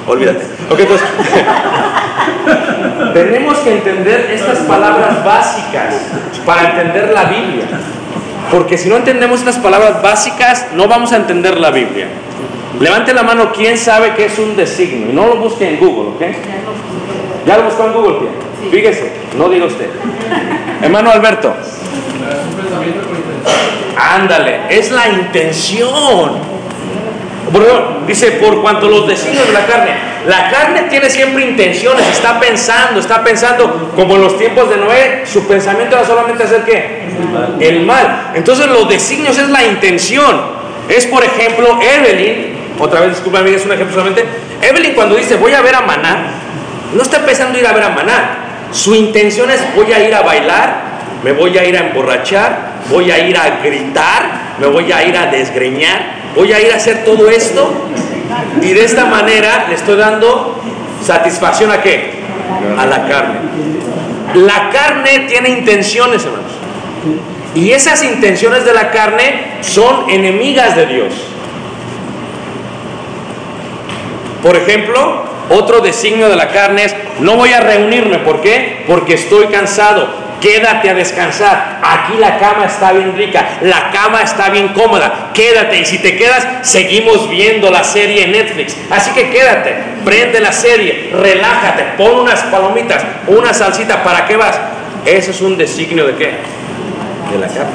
Olvídate. Ok, entonces tenemos que entender estas palabras básicas para entender la Biblia. Porque si no entendemos estas palabras básicas, no vamos a entender la Biblia. Levante la mano, ¿quién sabe qué es un designio? Y no lo busque en Google, ¿ok? ¿Ya lo buscó en Google, tía? Fíjese, no diga usted. Hermano Alberto. Ándale, es la intención. Dice, por cuanto los designios de la carne tiene siempre intenciones, está pensando, como en los tiempos de Noé, su pensamiento era solamente hacer ¿qué? El mal. Entonces los designios es la intención. Es, por ejemplo, Evelyn, otra vez, discúlpame, es un ejemplo solamente. Evelyn cuando dice, voy a ver a Maná, no está pensando ir a ver a Maná. Su intención es, voy a ir a bailar, me voy a ir a emborrachar, voy a ir a gritar, me voy a ir a desgreñar, voy a ir a hacer todo esto, y de esta manera le estoy dando satisfacción ¿a qué? A la carne. La carne tiene intenciones, hermanos, y esas intenciones de la carne son enemigas de Dios. Por ejemplo, otro designio de la carne es, no voy a reunirme. ¿Por qué? Porque estoy cansado. quédate a descansar. Aquí la cama está bien rica, la cama está bien cómoda, quédate. Y si te quedas, seguimos viendo la serie en Netflix. Así que quédate, prende la serie, relájate, pon unas palomitas, una salsita. ¿Para qué vas? Eso es un designio de qué? De la carne.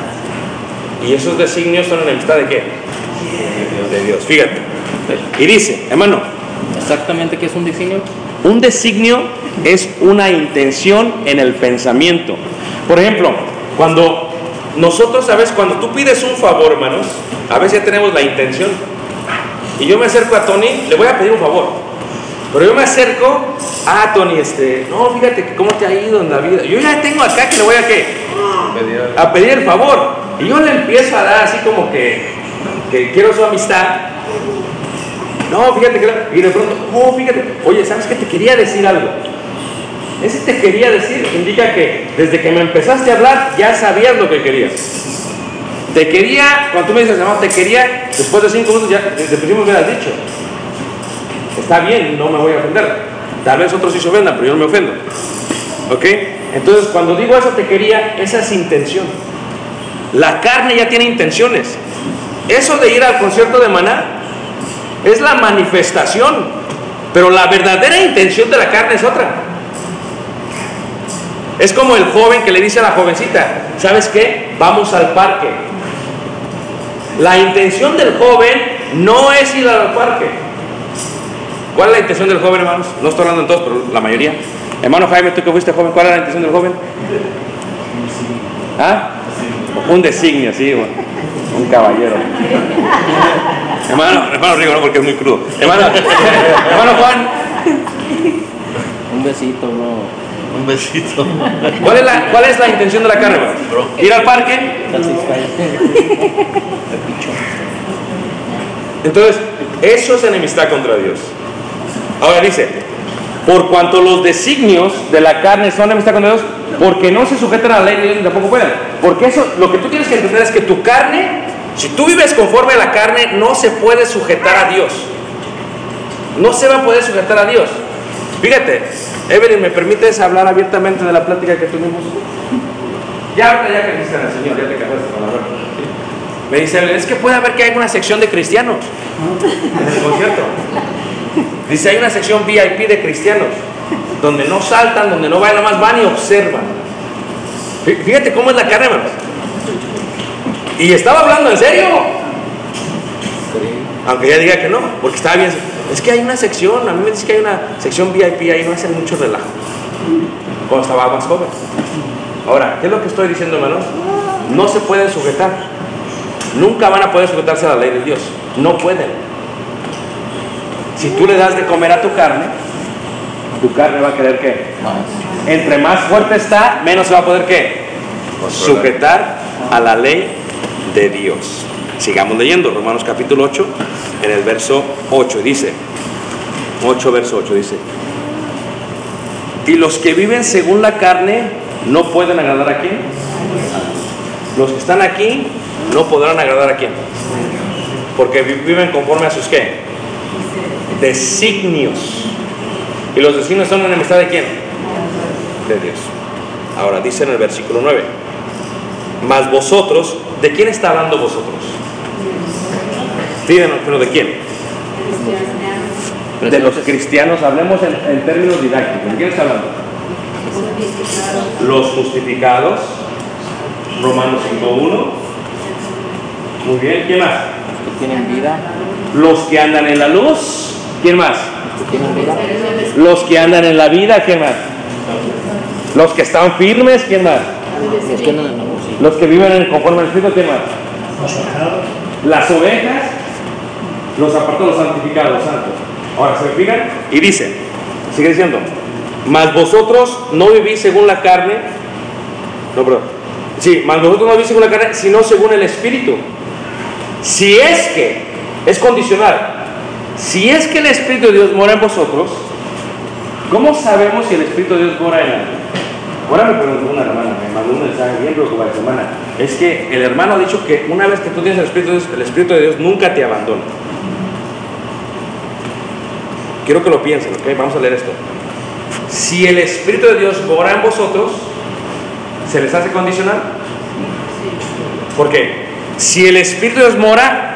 Y esos designios son enemistad de qué? De Dios. Fíjate. Y dice, hermano, Exactamente, ¿qué es un designio? un designio es una intención en el pensamiento. Por ejemplo, cuando nosotros, ¿sabes? Cuando tú pides un favor, hermanos, a veces ya tenemos la intención. Y yo me acerco a Tony, le voy a pedir un favor. Pero yo me acerco, Tony, no, fíjate que cómo te ha ido en la vida. Yo ya tengo acá que le voy a ¿qué? A pedir el favor. Y yo le empiezo a dar así como que quiero su amistad. No, fíjate que... Y de pronto, fíjate, oye, ¿sabes qué? Te quería decir algo. Ese te quería decir indica que desde que me empezaste a hablar ya sabías lo que querías. Te quería, cuando tú me dices, no, te quería, después de 5 minutos ya, desde el principio me hubieras dicho. Está bien, no me voy a ofender. Tal vez otros sí se ofendan, pero yo no me ofendo. ¿Ok? Entonces, cuando digo eso te quería, esa es intención. La carne ya tiene intenciones. Eso de ir al concierto de Maná es la manifestación, pero la verdadera intención de la carne es otra. Es como el joven que le dice a la jovencita, ¿sabes qué? Vamos al parque. La intención del joven no es ir al parque. ¿Cuál es la intención del joven, hermanos? No estoy hablando en todos, pero la mayoría. Hermano Jaime, tú que fuiste joven, ¿cuál era la intención del joven? Un designio, sí, bueno. Un caballero. Hermano Rigo, no, porque es muy crudo. Hermano Juan. Un besito, no. Un besito. ¿Cuál es la intención de la carne, hermano? ¿Ir al parque? Entonces, eso es enemistad contra Dios. Ahora dice, por cuanto los designios de la carne son enemistad contra Dios, porque no se sujetan a la ley de Dios ni tampoco pueden. Porque eso, lo que tú tienes que entender es que tu carne, si tú vives conforme a la carne, no se puede sujetar a Dios. No se va a poder sujetar a Dios. Fíjate, Evelyn, ¿me permites hablar abiertamente de la plática que tuvimos? Ya que dice el Señor, ya te casaste con la verdad. Me dice Evelyn, es que puede haber que hay una sección de cristianos en el concierto. Dice, hay una sección VIP de cristianos, donde no saltan, donde no bailan, más van y observan. Fíjate cómo es la carne, hermanos. Y estaba hablando en serio. Aunque ella diga que no, porque estaba bien. Es que hay una sección, a mí me dice que hay una sección VIP, ahí no hacen mucho relajo. Cuando estaba más joven. Ahora, ¿qué es lo que estoy diciendo, hermanos? No se pueden sujetar. Nunca van a poder sujetarse a la ley de Dios. No pueden. Si tú le das de comer a tu carne va a querer ¿qué? Entre más fuerte está, menos se va a poder ¿qué? Sujetar a la ley de Dios. Sigamos leyendo, Romanos capítulo 8, en el verso 8, dice, 8 verso 8, dice, y los que viven según la carne no pueden agradar a quién. Los que están aquí no podrán agradar a quién, porque viven conforme a sus ¿qué? Designios. Y los designios son enemistad de quién? De Dios. Ahora dice en el versículo 9, mas vosotros, ¿de quién está hablando vosotros? Díganos, pero ¿de quién? De los cristianos. Hablemos en términos didácticos. ¿De quién está hablando? Los justificados. Romanos 5:1. Muy bien, ¿quién más? Que tienen vida. Los que andan en la luz. ¿Quién más? Que tienen vida. Los que andan en la vida. ¿Quién más? Los que están firmes. ¿Quién más? Los que andan en la luz. Los que viven conforme al Espíritu. ¿Quién más? Las ovejas. Los apartó, los santificados, los santos. Ahora se fijan y dice, sigue diciendo, mas vosotros no vivís según la carne. No, perdón. Sí, mas vosotros no vivís según la carne, sino según el Espíritu. Si es que, es condicional, si es que el Espíritu de Dios mora en vosotros, ¿cómo sabemos si el Espíritu de Dios mora en alguien? Ahora me preguntó una hermana, me mandó un mensaje bien preocupado, hermana. Es que el hermano ha dicho que una vez que tú tienes el Espíritu de Dios nunca te abandona. Quiero que lo piensen, ¿ok? Vamos a leer esto. Si el Espíritu de Dios mora en vosotros, ¿se les hace condicional? Porque si el Espíritu de Dios mora,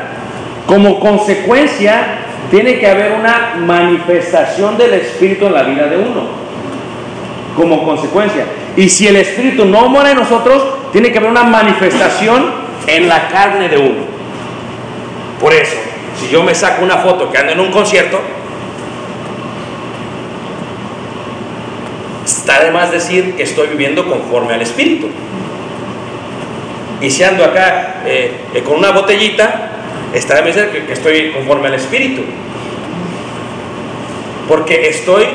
como consecuencia tiene que haber una manifestación del Espíritu en la vida de uno, como consecuencia. Y si el Espíritu no mora en nosotros, tiene que haber una manifestación en la carne de uno. Por eso, si yo me saco una foto que ando en un concierto, está de más decir que estoy viviendo conforme al Espíritu. Y si ando acá con una botellita, está de más decir que estoy conforme al Espíritu. Porque estoy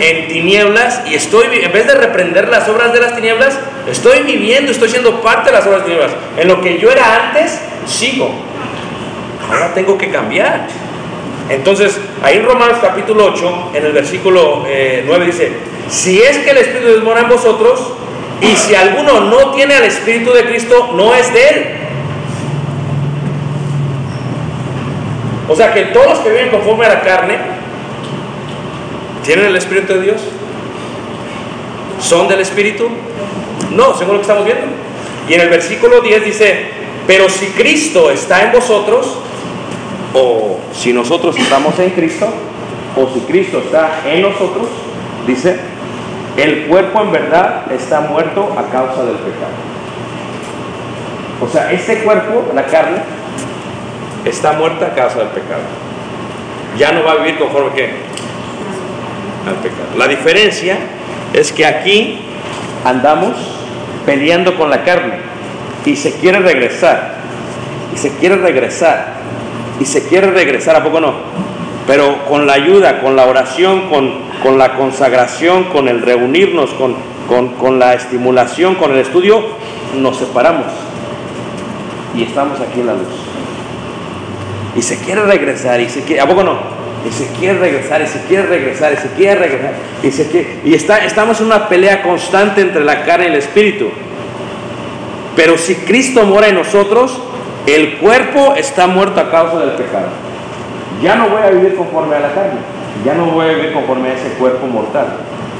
en tinieblas y en vez de reprender las obras de las tinieblas, estoy viviendo, estoy siendo parte de las obras de las tinieblas. En lo que yo era antes, sigo. Ahora tengo que cambiar. Entonces, ahí en Romanos capítulo 8, en el versículo 9 dice: si es que el Espíritu de Dios mora en vosotros, y si alguno no tiene al Espíritu de Cristo, no es de él. O sea que todos los que viven conforme a la carne ¿tienen el Espíritu de Dios? ¿Son del Espíritu? No, según lo que estamos viendo. Y en el versículo 10 dice: pero si Cristo está en vosotros, o si nosotros estamos en Cristo, o si Cristo está en nosotros, dice, el cuerpo en verdad está muerto a causa del pecado. O sea, este cuerpo, la carne, está muerta a causa del pecado. Ya no va a vivir conforme ¿qué? Al pecado. La diferencia es que aquí andamos peleando con la carne y se quiere regresar, y se quiere regresar, y se quiere regresar, ¿a poco no? Pero con la ayuda, con la oración, con la consagración, con el reunirnos, con la estimulación, con el estudio, nos separamos y estamos aquí en la luz. Y se quiere regresar, y se quiere, ¿a poco no? Y se quiere regresar, y se quiere regresar, y se quiere regresar, y se quiere, y estamos en una pelea constante entre la carne y el espíritu. Pero si Cristo mora en nosotros, el cuerpo está muerto a causa del pecado. Ya no voy a vivir conforme a la carne, ya no voy a vivir conforme a ese cuerpo mortal.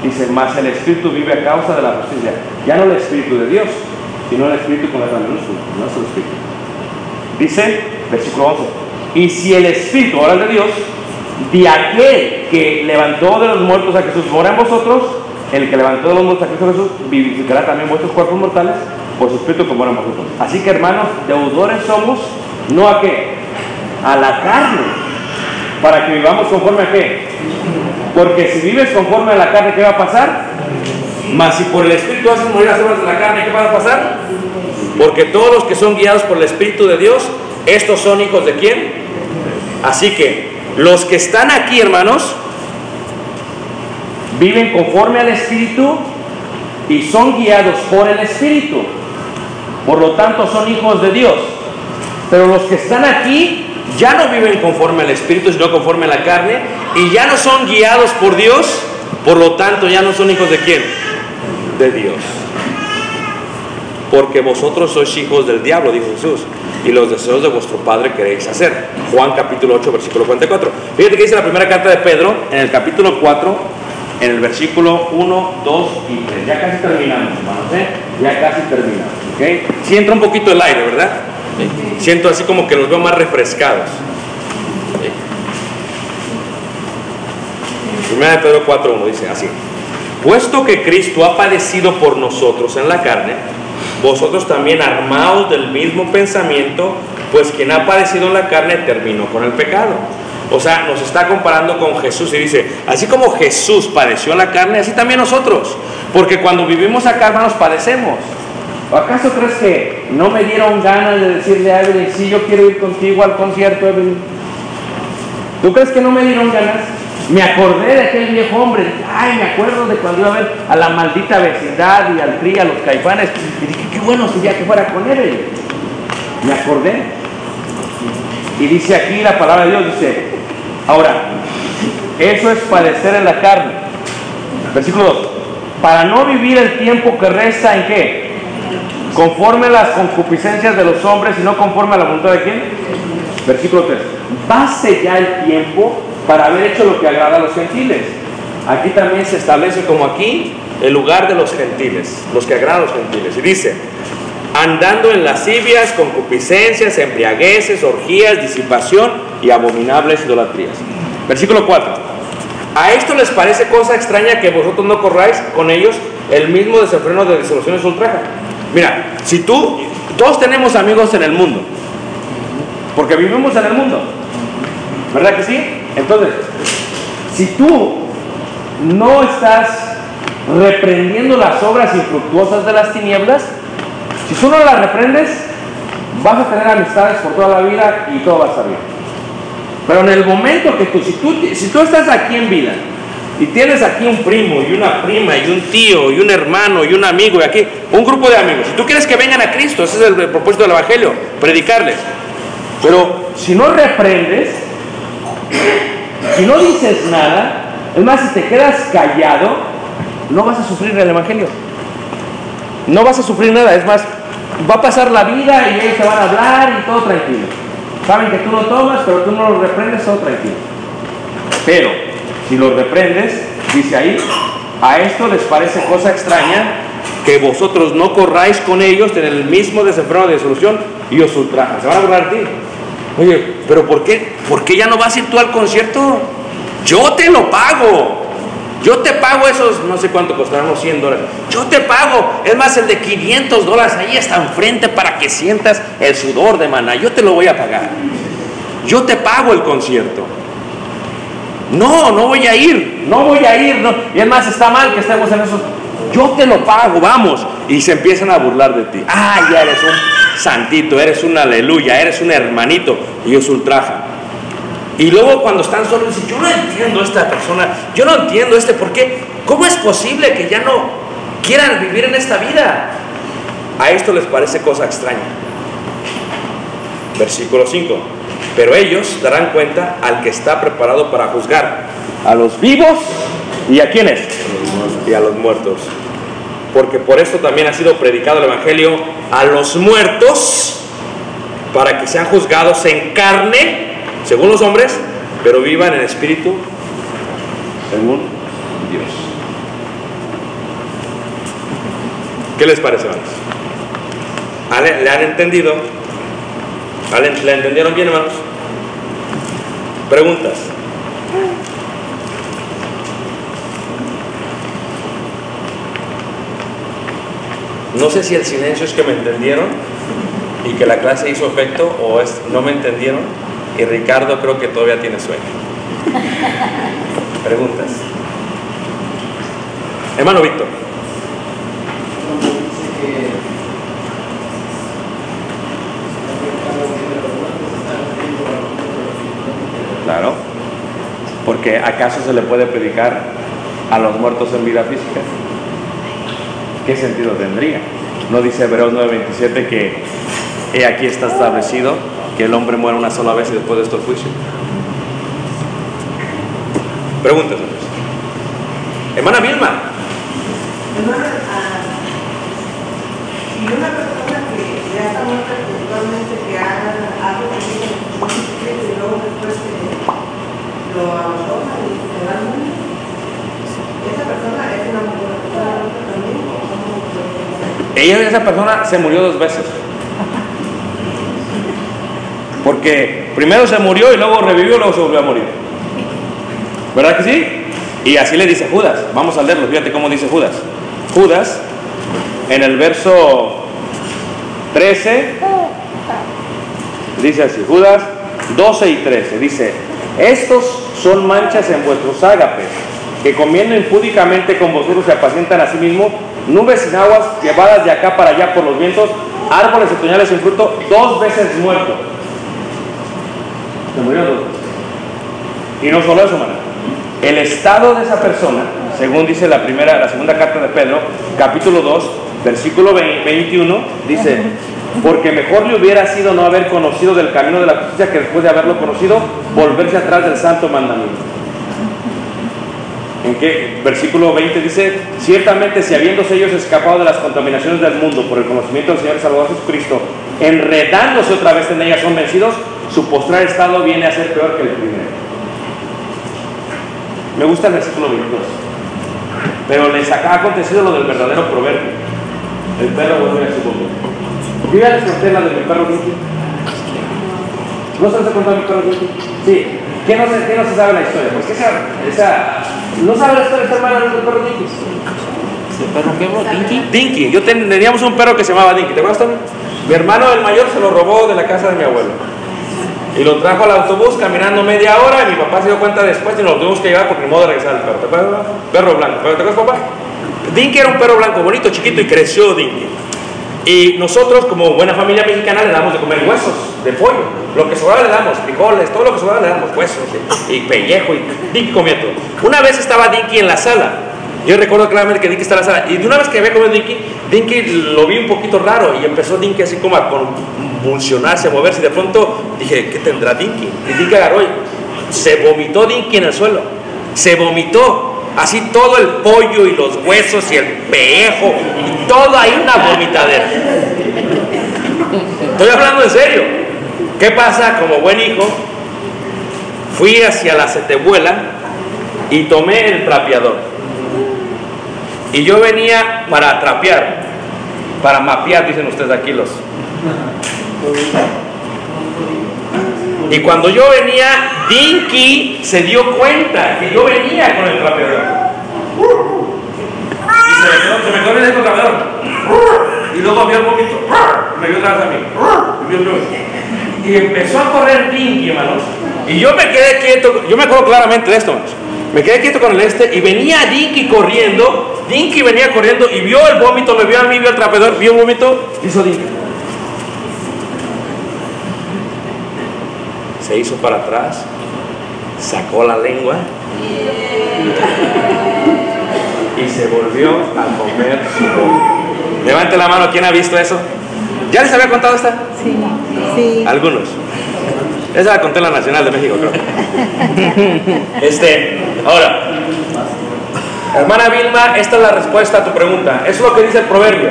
Dice, más el espíritu vive a causa de la justicia. Ya no el espíritu de Dios, sino el espíritu con letra minúscula, no es el espíritu. Dice, versículo 11, y si el espíritu, ahora de Dios, de aquel que levantó de los muertos a Jesús mora en vosotros, el que levantó de los muertos a Cristo Jesús vivificará también vuestros cuerpos mortales por su espíritu que mora en vosotros. Así que, hermanos, deudores somos, ¿no a qué? A la carne, para que vivamos conforme a qué. Porque si vives conforme a la carne, ¿qué va a pasar? Mas si por el espíritu haces morir las obras de la carne, ¿qué va a pasar? Porque todos los que son guiados por el Espíritu de Dios, estos son hijos de ¿quién? Así que los que están aquí, hermanos, viven conforme al Espíritu y son guiados por el Espíritu. Por lo tanto, son hijos de Dios. Pero los que están aquí ya no viven conforme al Espíritu, sino conforme a la carne, y ya no son guiados por Dios. Por lo tanto, ya no son hijos de ¿quién? De Dios. Porque vosotros sois hijos del diablo, dijo Jesús, y los deseos de vuestro padre queréis hacer. Juan capítulo 8, versículo 44. Fíjate que dice la primera carta de Pedro, en el capítulo 4, en el versículo 1, 2 y 3. Ya casi terminamos, hermanos, ya casi terminamos, ¿ok? Sí entra un poquito el aire, ¿verdad? ¿Sí? Siento así como que los veo más refrescados. ¿Sí? Primera de Pedro 4, 1 dice así: puesto que Cristo ha padecido por nosotros en la carne, vosotros también armaos del mismo pensamiento, pues quien ha padecido en la carne terminó con el pecado. O sea, nos está comparando con Jesús y dice, así como Jesús padeció en la carne, así también nosotros. Porque cuando vivimos acá, hermanos, padecemos. ¿O acaso crees que no me dieron ganas de decirle a Evelyn, sí, yo quiero ir contigo al concierto, Evelyn? ¿Tú crees que no me dieron ganas? Me acordé de aquel viejo hombre. Ay, me acuerdo de cuando iba a ver a la maldita vecindad y al PRI, a los Caifanes. Y dije, qué bueno sería que fuera con él. Me acordé. Y dice aquí la palabra de Dios, dice, ahora, eso es padecer en la carne. Versículo 2. Para no vivir el tiempo que resta, ¿en qué? Conforme a las concupiscencias de los hombres y no conforme a la voluntad de ¿quién? Versículo 3. Base ya el tiempo para haber hecho lo que agrada a los gentiles. aquí también se establece como aquí el lugar de los gentiles, los que agradan a los gentiles. Y dice, andando en lascivias, concupiscencias, embriagueces, orgías, disipación y abominables idolatrías. Versículo 4. A esto les parece cosa extraña que vosotros no corráis con ellos el mismo desenfreno de disoluciones ultraja. Mira, si todos tenemos amigos en el mundo, porque vivimos en el mundo, ¿verdad que sí? Entonces, si tú no estás reprendiendo las obras infructuosas de las tinieblas, si tú no las reprendes, vas a tener amistades por toda la vida y todo va a estar bien. Pero en el momento que si tú estás aquí en vida y tienes aquí un primo y una prima y un tío y un hermano y un amigo y aquí un grupo de amigos, si tú quieres que vengan a Cristo, ese es el propósito del Evangelio, predicarles. Pero si no reprendes, si no dices nada, es más, si te quedas callado, no vas a sufrir el Evangelio. No vas a sufrir nada, es más, va a pasar la vida y ellos te van a hablar y todo tranquilo. Saben que tú no tomas, pero tú no lo reprendes, todo tranquilo. Pero si lo reprendes, dice ahí, a esto les parece cosa extraña que vosotros no corráis con ellos en el mismo desenfreno de disolución y os ultrajan. Se van a burlar de ti. Oye, pero ¿por qué ya no vas a ir tú al concierto? Yo te lo pago. Yo te pago esos, no sé cuánto costarán, unos $100. Yo te pago. Es más, el de $500 ahí está enfrente para que sientas el sudor de Maná. Yo te lo voy a pagar. Yo te pago el concierto. No voy a ir. No. Y es más, está mal que estemos en esos. Yo te lo pago, vamos. Y se empiezan a burlar de ti. Ah, ya eres un santito, eres un aleluya, eres un hermanito. Y ellos ultrajan. Y luego cuando están solos dicen, yo no entiendo a esta persona, yo no entiendo ¿por qué? ¿Cómo es posible que ya no quieran vivir en esta vida? A esto les parece cosa extraña. Versículo 5. Pero ellos darán cuenta al que está preparado para juzgar a los vivos y a quiénes y a los muertos. Porque por esto también ha sido predicado el Evangelio a los muertos, para que sean juzgados en carne según los hombres, pero vivan en espíritu según Dios. ¿Qué les parece, hermanos? ¿Le han entendido? ¿Le entendieron bien, hermanos? Preguntas. No sé si el silencio es que me entendieron y que la clase hizo efecto, o no me entendieron. Y Ricardo creo que todavía tiene sueño. Preguntas. Hermano Víctor. Claro. Porque ¿acaso se le puede predicar a los muertos en vida física? ¿Qué sentido tendría? ¿No dice Hebreos 9:27 que aquí está establecido que el hombre muere una sola vez y después de esto el juicio? Preguntas. Hermana Vilma. Hermana, si una persona que ya está muerta espiritualmente, que haga algo que dice y luego después lo abandona y se va al mundo, ¿esa persona es una persona también? Esa persona se murió 2 veces. Porque primero se murió y luego revivió y luego se volvió a morir. ¿Verdad que sí? Y así le dice Judas. Vamos a leerlo, fíjate cómo dice Judas. Judas, en el verso 13, dice así, Judas 12 y 13, dice, estos son manchas en vuestros ágapes, que comiendo impúdicamente con vosotros se apacientan a sí mismos, nubes sin aguas llevadas de acá para allá por los vientos, árboles otoñales sin fruto, 2 veces muertos. Se murió 2 veces. Y no solo eso, hermano. El estado de esa persona, según dice la segunda carta de Pedro, capítulo 2, versículo 21, dice, porque mejor le hubiera sido no haber conocido del camino de la justicia que después de haberlo conocido, volverse atrás del santo mandamiento. ¿En qué? Versículo 20 dice, ciertamente si habiéndose ellos escapado de las contaminaciones del mundo por el conocimiento del Señor y Salvador Jesucristo, enredándose otra vez en ellas son vencidos, su postrer estado viene a ser peor que el primero. Me gusta el versículo 22. Pero les ha acontecido lo del verdadero proverbio. El perro vuelve a su vómito. Yo ya les conté la de mi perro Dinky. ¿No se les ha contado mi perro Dinky? Sí. ¿Quién no se sabe la historia? Porque ¿no sabe la historia esta hermana del perro Dinky? ¿El perro qué, bro? ¿Dinky? Dinky. Teníamos un perro que se llamaba Dinky. ¿Te acuerdas también? Mi hermano el mayor se lo robó de la casa de mi abuelo. Y lo trajo al autobús caminando media hora y mi papá se dio cuenta después y nos lo tuvimos que llevar porque ni modo de regresar al perro. ¿Te acuerdas? Perro blanco. ¿Te acuerdas, papá? Dinky era un perro blanco, bonito, chiquito y creció Dinky. Y nosotros, como buena familia mexicana, le damos de comer huesos de pollo. Lo que sobraba le damos, frijoles, todo lo que sobraba le damos, huesos y pellejo. Y Dinky comía todo. Una vez estaba Dinky en la sala. Yo recuerdo claramente que Dinky estaba en la sala. Y de una vez que había comido Dinky lo vi un poquito raro. Y empezó Dinky así como a convulsionarse, a moverse. Y de pronto dije, ¿qué tendrá Dinky? Y Dinky agarró y se vomitó Dinky en el suelo. Se vomitó. Así todo el pollo y los huesos y el pellejo y todo ahí una vomitadera. Estoy hablando en serio. ¿Qué pasa? Como buen hijo, fui hacia la cetebuela y tomé el trapeador. Y yo venía para trapear, para mapear, dicen ustedes aquí los. Y cuando yo venía, Dinky se dio cuenta que yo venía con el trapeador. Y se me quedó el trapeador. Y luego vio el vómito. Me vio otra vez a mí. Y empezó a correr Dinky, hermanos. Y yo me quedé quieto. Yo me acuerdo claramente de esto, hermanos. Me quedé quieto con el y venía Dinky corriendo. Dinky venía corriendo y vio el vómito. Me vio a mí, vio el trapeador, vio el vómito. Hizo Dinky. Se hizo para atrás, sacó la lengua y se volvió a comer su vómito. Levante la mano, ¿quién ha visto eso? ¿Ya les había contado esta? Sí, sí. Algunos. Esa la conté en la Nacional de México, creo. Ahora, hermana Vilma, esta es la respuesta a tu pregunta. Eso es lo que dice el proverbio.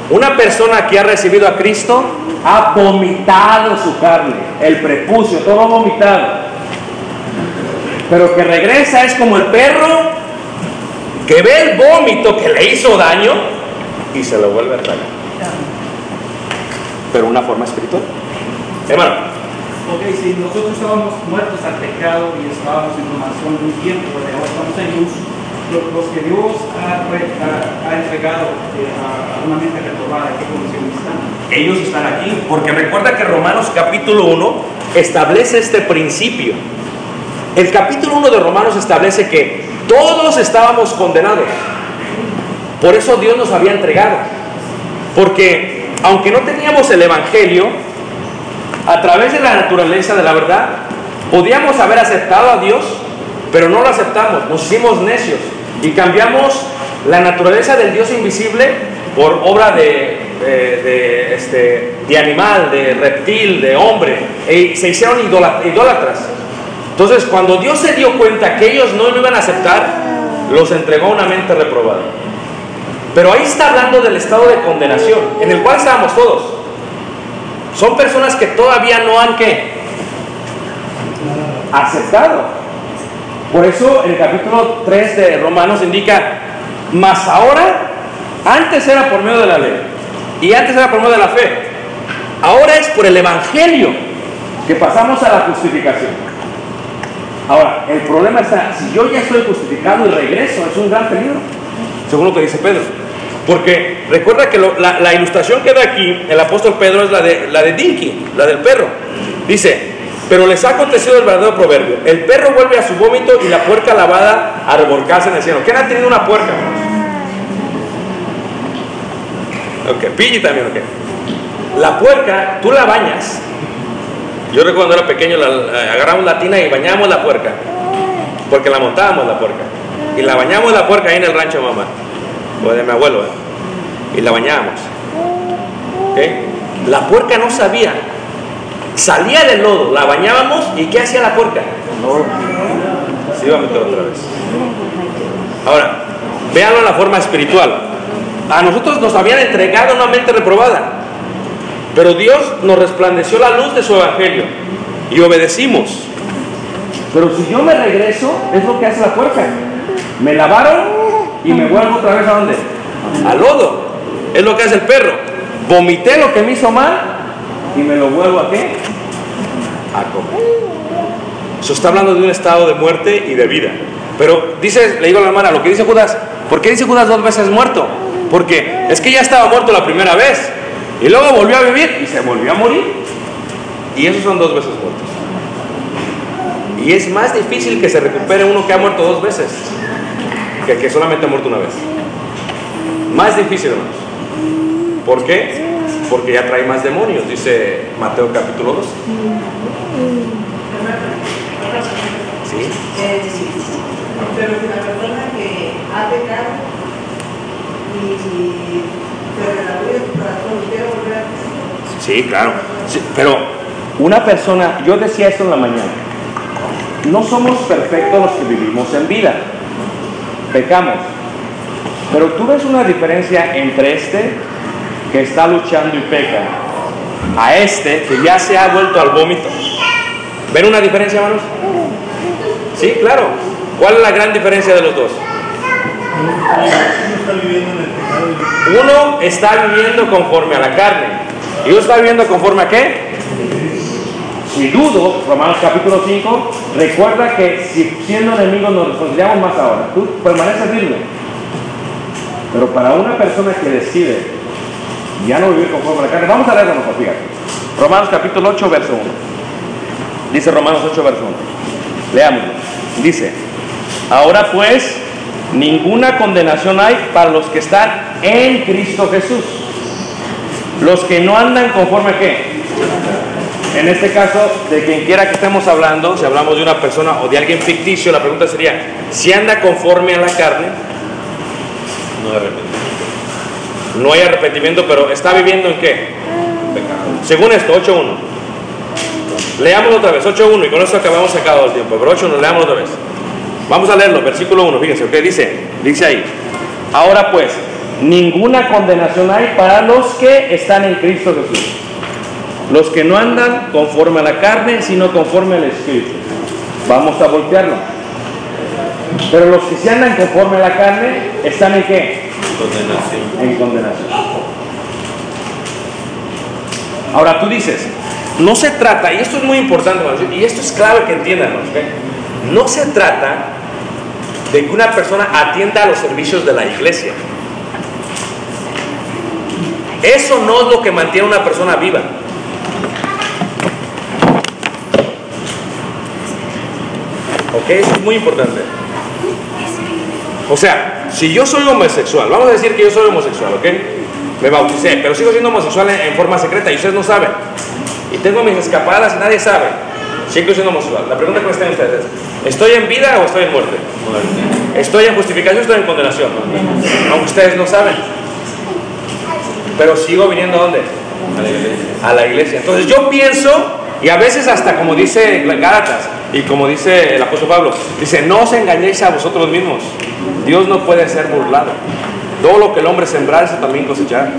Una persona que ha recibido a Cristo ha vomitado su carne, el prepucio, todo vomitado. Pero que regresa es como el perro que ve el vómito que le hizo daño y se lo vuelve a tragar. Pero una forma espiritual. Hermano. Ok, si nosotros estábamos muertos al pecado y estábamos en formación de un tiempo, pero ahora estamos en luz, los que Dios ha entregado a una mente reprobada, ¿qué condición están? Ellos están aquí, porque recuerda que Romanos capítulo 1 establece este principio. El capítulo 1 de Romanos establece que todos estábamos condenados. Por eso Dios nos había entregado. Porque aunque no teníamos el evangelio, a través de la naturaleza de la verdad, podíamos haber aceptado a Dios, pero no lo aceptamos, nos hicimos necios y cambiamos la naturaleza del Dios invisible por obra de animal, de reptil, de hombre, y se hicieron idólatras. Entonces, cuando Dios se dio cuenta que ellos no lo iban a aceptar, los entregó a una mente reprobada. Pero ahí está hablando del estado de condenación, en el cual estábamos todos. Son personas que todavía no han aceptado. Por eso el capítulo 3 de Romanos indica, mas ahora, antes era por medio de la ley y antes era por medio de la fe, ahora es por el evangelio que pasamos a la justificación. Ahora, el problema está, si yo ya estoy justificado y regreso, es un gran peligro, según lo que dice Pedro. Porque recuerda que la ilustración que da aquí el apóstol Pedro es la de Dinky, la del perro. Dice, pero les ha acontecido el verdadero proverbio: el perro vuelve a su vómito y la puerca lavada a revolcarse en el cielo. ¿Quién ha tenido una puerca? Ok, Pidgey también, ok. La puerca, tú la bañas. Yo recuerdo cuando era pequeño, agarramos la tina y bañamos la puerca, porque la montábamos la puerca. Y la bañamos la puerca ahí en el rancho de mamá, o de mi abuelo, y la bañábamos. ¿Okay? La puerca no sabía, salía del lodo, la bañábamos y ¿qué hacía la puerca? Se iba a meter otra vez. Ahora, véanlo en la forma espiritual. A nosotros nos habían entregado una mente reprobada, pero Dios nos resplandeció la luz de su evangelio y obedecimos. Pero si yo me regreso, es lo que hace la puerca. Me lavaron y me vuelvo otra vez ¿a dónde? Al lodo. Es lo que hace el perro. Vomité lo que me hizo mal y me lo vuelvo ¿a qué? A comer. Eso está hablando de un estado de muerte y de vida. Pero le digo a la hermana, lo que dice Judas, ¿por qué dice Judas 2 veces muerto? Porque es que ya estaba muerto la primera vez y luego volvió a vivir y se volvió a morir. Y esos son 2 veces muertos. Y es más difícil que se recupere uno que ha muerto 2 veces que solamente ha muerto una vez. Más difícil, hermanos. ¿Por qué? Porque ya trae más demonios, dice Mateo capítulo 2. ¿Sí? Pero si la persona que ha pecado y se redarguye su corazón y quiere volver a Cristo. Sí, claro. Sí, pero una persona, yo decía esto en la mañana, no somos perfectos los que vivimos en vida. Pecamos. Pero tú ves una diferencia entre este que está luchando y peca a este que ya se ha vuelto al vómito. ¿Ven una diferencia, hermanos? Sí, claro. ¿Cuál es la gran diferencia de los dos? Uno está viviendo conforme a la carne y otro está viviendo conforme a ¿qué? Si dudo, Romanos capítulo 5, recuerda que si siendo enemigos nos reconciliamos más ahora. Tú permaneces firme. Pero para una persona que decide ya no vivir conforme a la carne, vamos a leerlo mejor, fíjate. Romanos capítulo 8, verso 1. Dice Romanos 8, verso 1. Leámoslo. Dice: ahora pues, ninguna condenación hay para los que están en Cristo Jesús. Los que no andan conforme a ¿qué? En este caso, de quien quiera que estemos hablando, si hablamos de una persona o de alguien ficticio, la pregunta sería, si anda conforme a la carne, No hay arrepentimiento. no hay arrepentimiento, pero ¿está viviendo en qué? Pecado. Según esto, 8.1. Leámoslo otra vez, 8.1, y con esto acabamos sacado el tiempo, pero 8.1, leámoslo otra vez. Vamos a leerlo, versículo 1, fíjense, ¿qué dice ahí? Ahora pues, ninguna condenación hay para los que están en Cristo Jesús. Los que no andan conforme a la carne, sino conforme al Espíritu. Vamos a voltearlo. Pero los que se andan conforme a la carne, ¿están en qué? Condenación. En condenación. Ahora tú dices, no se trata, y esto es muy importante, y esto es clave que entiendan, ¿ok? No se trata de que una persona atienda a los servicios de la iglesia. Eso no es lo que mantiene a una persona viva. ¿Ok? Eso es muy importante. O sea, si yo soy homosexual, vamos a decir que yo soy homosexual, ¿ok? Me bauticé, pero sigo siendo homosexual en forma secreta y ustedes no saben. Y tengo mis escapadas y nadie sabe. Sigo siendo homosexual. La pregunta que están ustedes es, ¿estoy en vida o estoy en muerte? ¿Estoy en justificación o estoy en condenación? Aunque ustedes no saben. Pero sigo viniendo ¿a dónde? A la iglesia. A la iglesia. Entonces yo pienso, y a veces hasta como dice Gálatas, y como dice el apóstol Pablo, dice, no os engañéis a vosotros mismos. Dios no puede ser burlado. Todo lo que el hombre sembrar, eso también cosechará.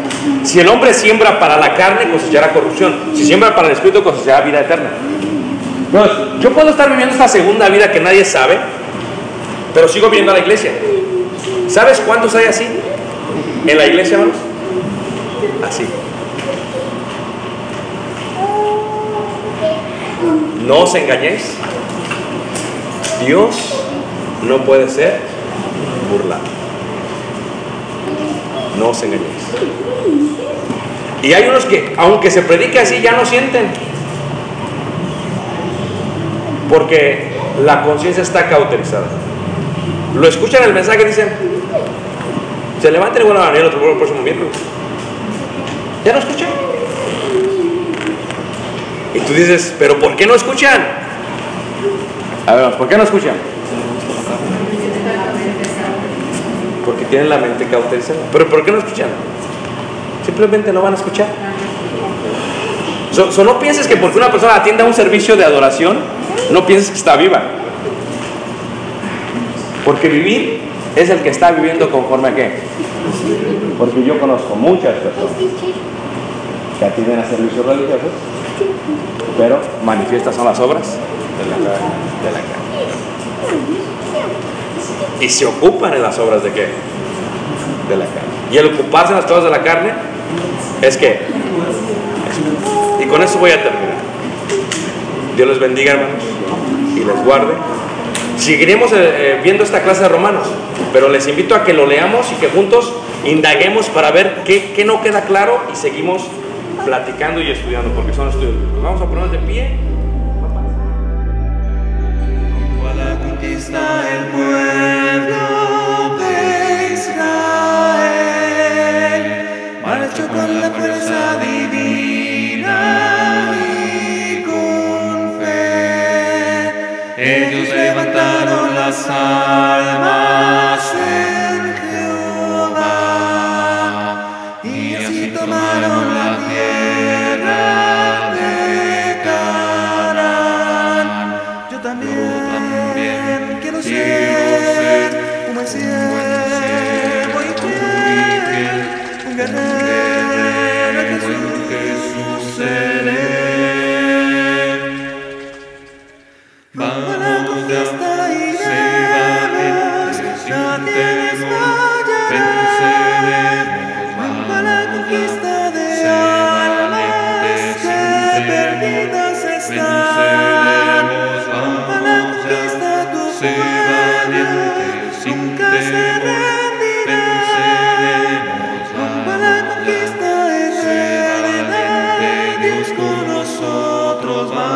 Si el hombre siembra para la carne, cosechará corrupción. Si siembra para el espíritu, cosechará vida eterna. Entonces, yo puedo estar viviendo esta segunda vida que nadie sabe, pero sigo viendo a la iglesia. ¿Sabes cuántos hay así en la iglesia, hermanos? Así. No os engañéis. Dios no puede ser burlado. No os engañéis. Y hay unos que, aunque se predique así, ya no sienten. Porque la conciencia está cauterizada. Lo escuchan el mensaje y dicen, se levanten y vuelvan a venir el próximo miércoles. ¿Ya no escuchan? Y tú dices, ¿pero por qué no escuchan? A ver, ¿por qué no escuchan? Porque tienen la mente cauterizada. ¿Pero por qué no escuchan? Simplemente no van a escuchar. No pienses que porque una persona atienda un servicio de adoración, no pienses que está viva. Porque vivir es el que está viviendo conforme a qué. Porque yo conozco muchas personas que atienden a servicios religiosos, pero manifiestas son las obras de la carne. Y se ocupan en las obras de qué? De la carne. Y el ocuparse en las cosas de la carne es que. Y con eso voy a terminar. Dios les bendiga, hermanos, y les guarde. Seguiremos viendo esta clase de Romanos, pero les invito a que lo leamos y que juntos indaguemos para ver qué no queda claro y seguimos platicando y estudiando, porque son estudios bíblicos. Vamos a ponernos de pie. Rumbo a la conquista el pueblo de Israel marchó con la fuerza divina y con fe. Ellos levantaron las almas en Jehová y así tomaron la tierra de Canaán. Yo también quiero ser un buen siervo y fiel, un guerrero que Jesús seré. Vamos a la conquista iremos, nadie desmayará. Vamos a la conquista de almas que perdidas están. Vamos a la conquista, tu pueblo nunca se rendirá. Vamos a la conquista eterna, Dios con nosotros va.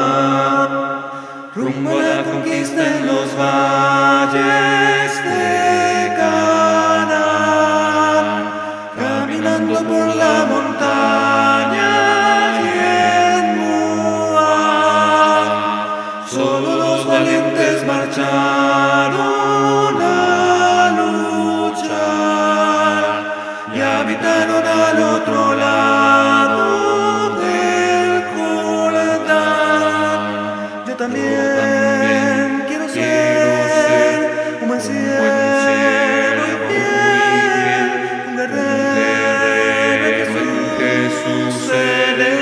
Rumbo a la conquista en los valles de Canaán, caminando por la montaña y en Moab. Solo los valientes marcharon a luchar y habitaron al otro lado del Jordán. Yo también quiero ser un buen siervo y fiel, un guerrero que Jesús seré.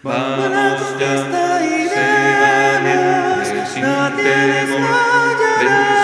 Vamos ya, sé valientes, nadie desmayará.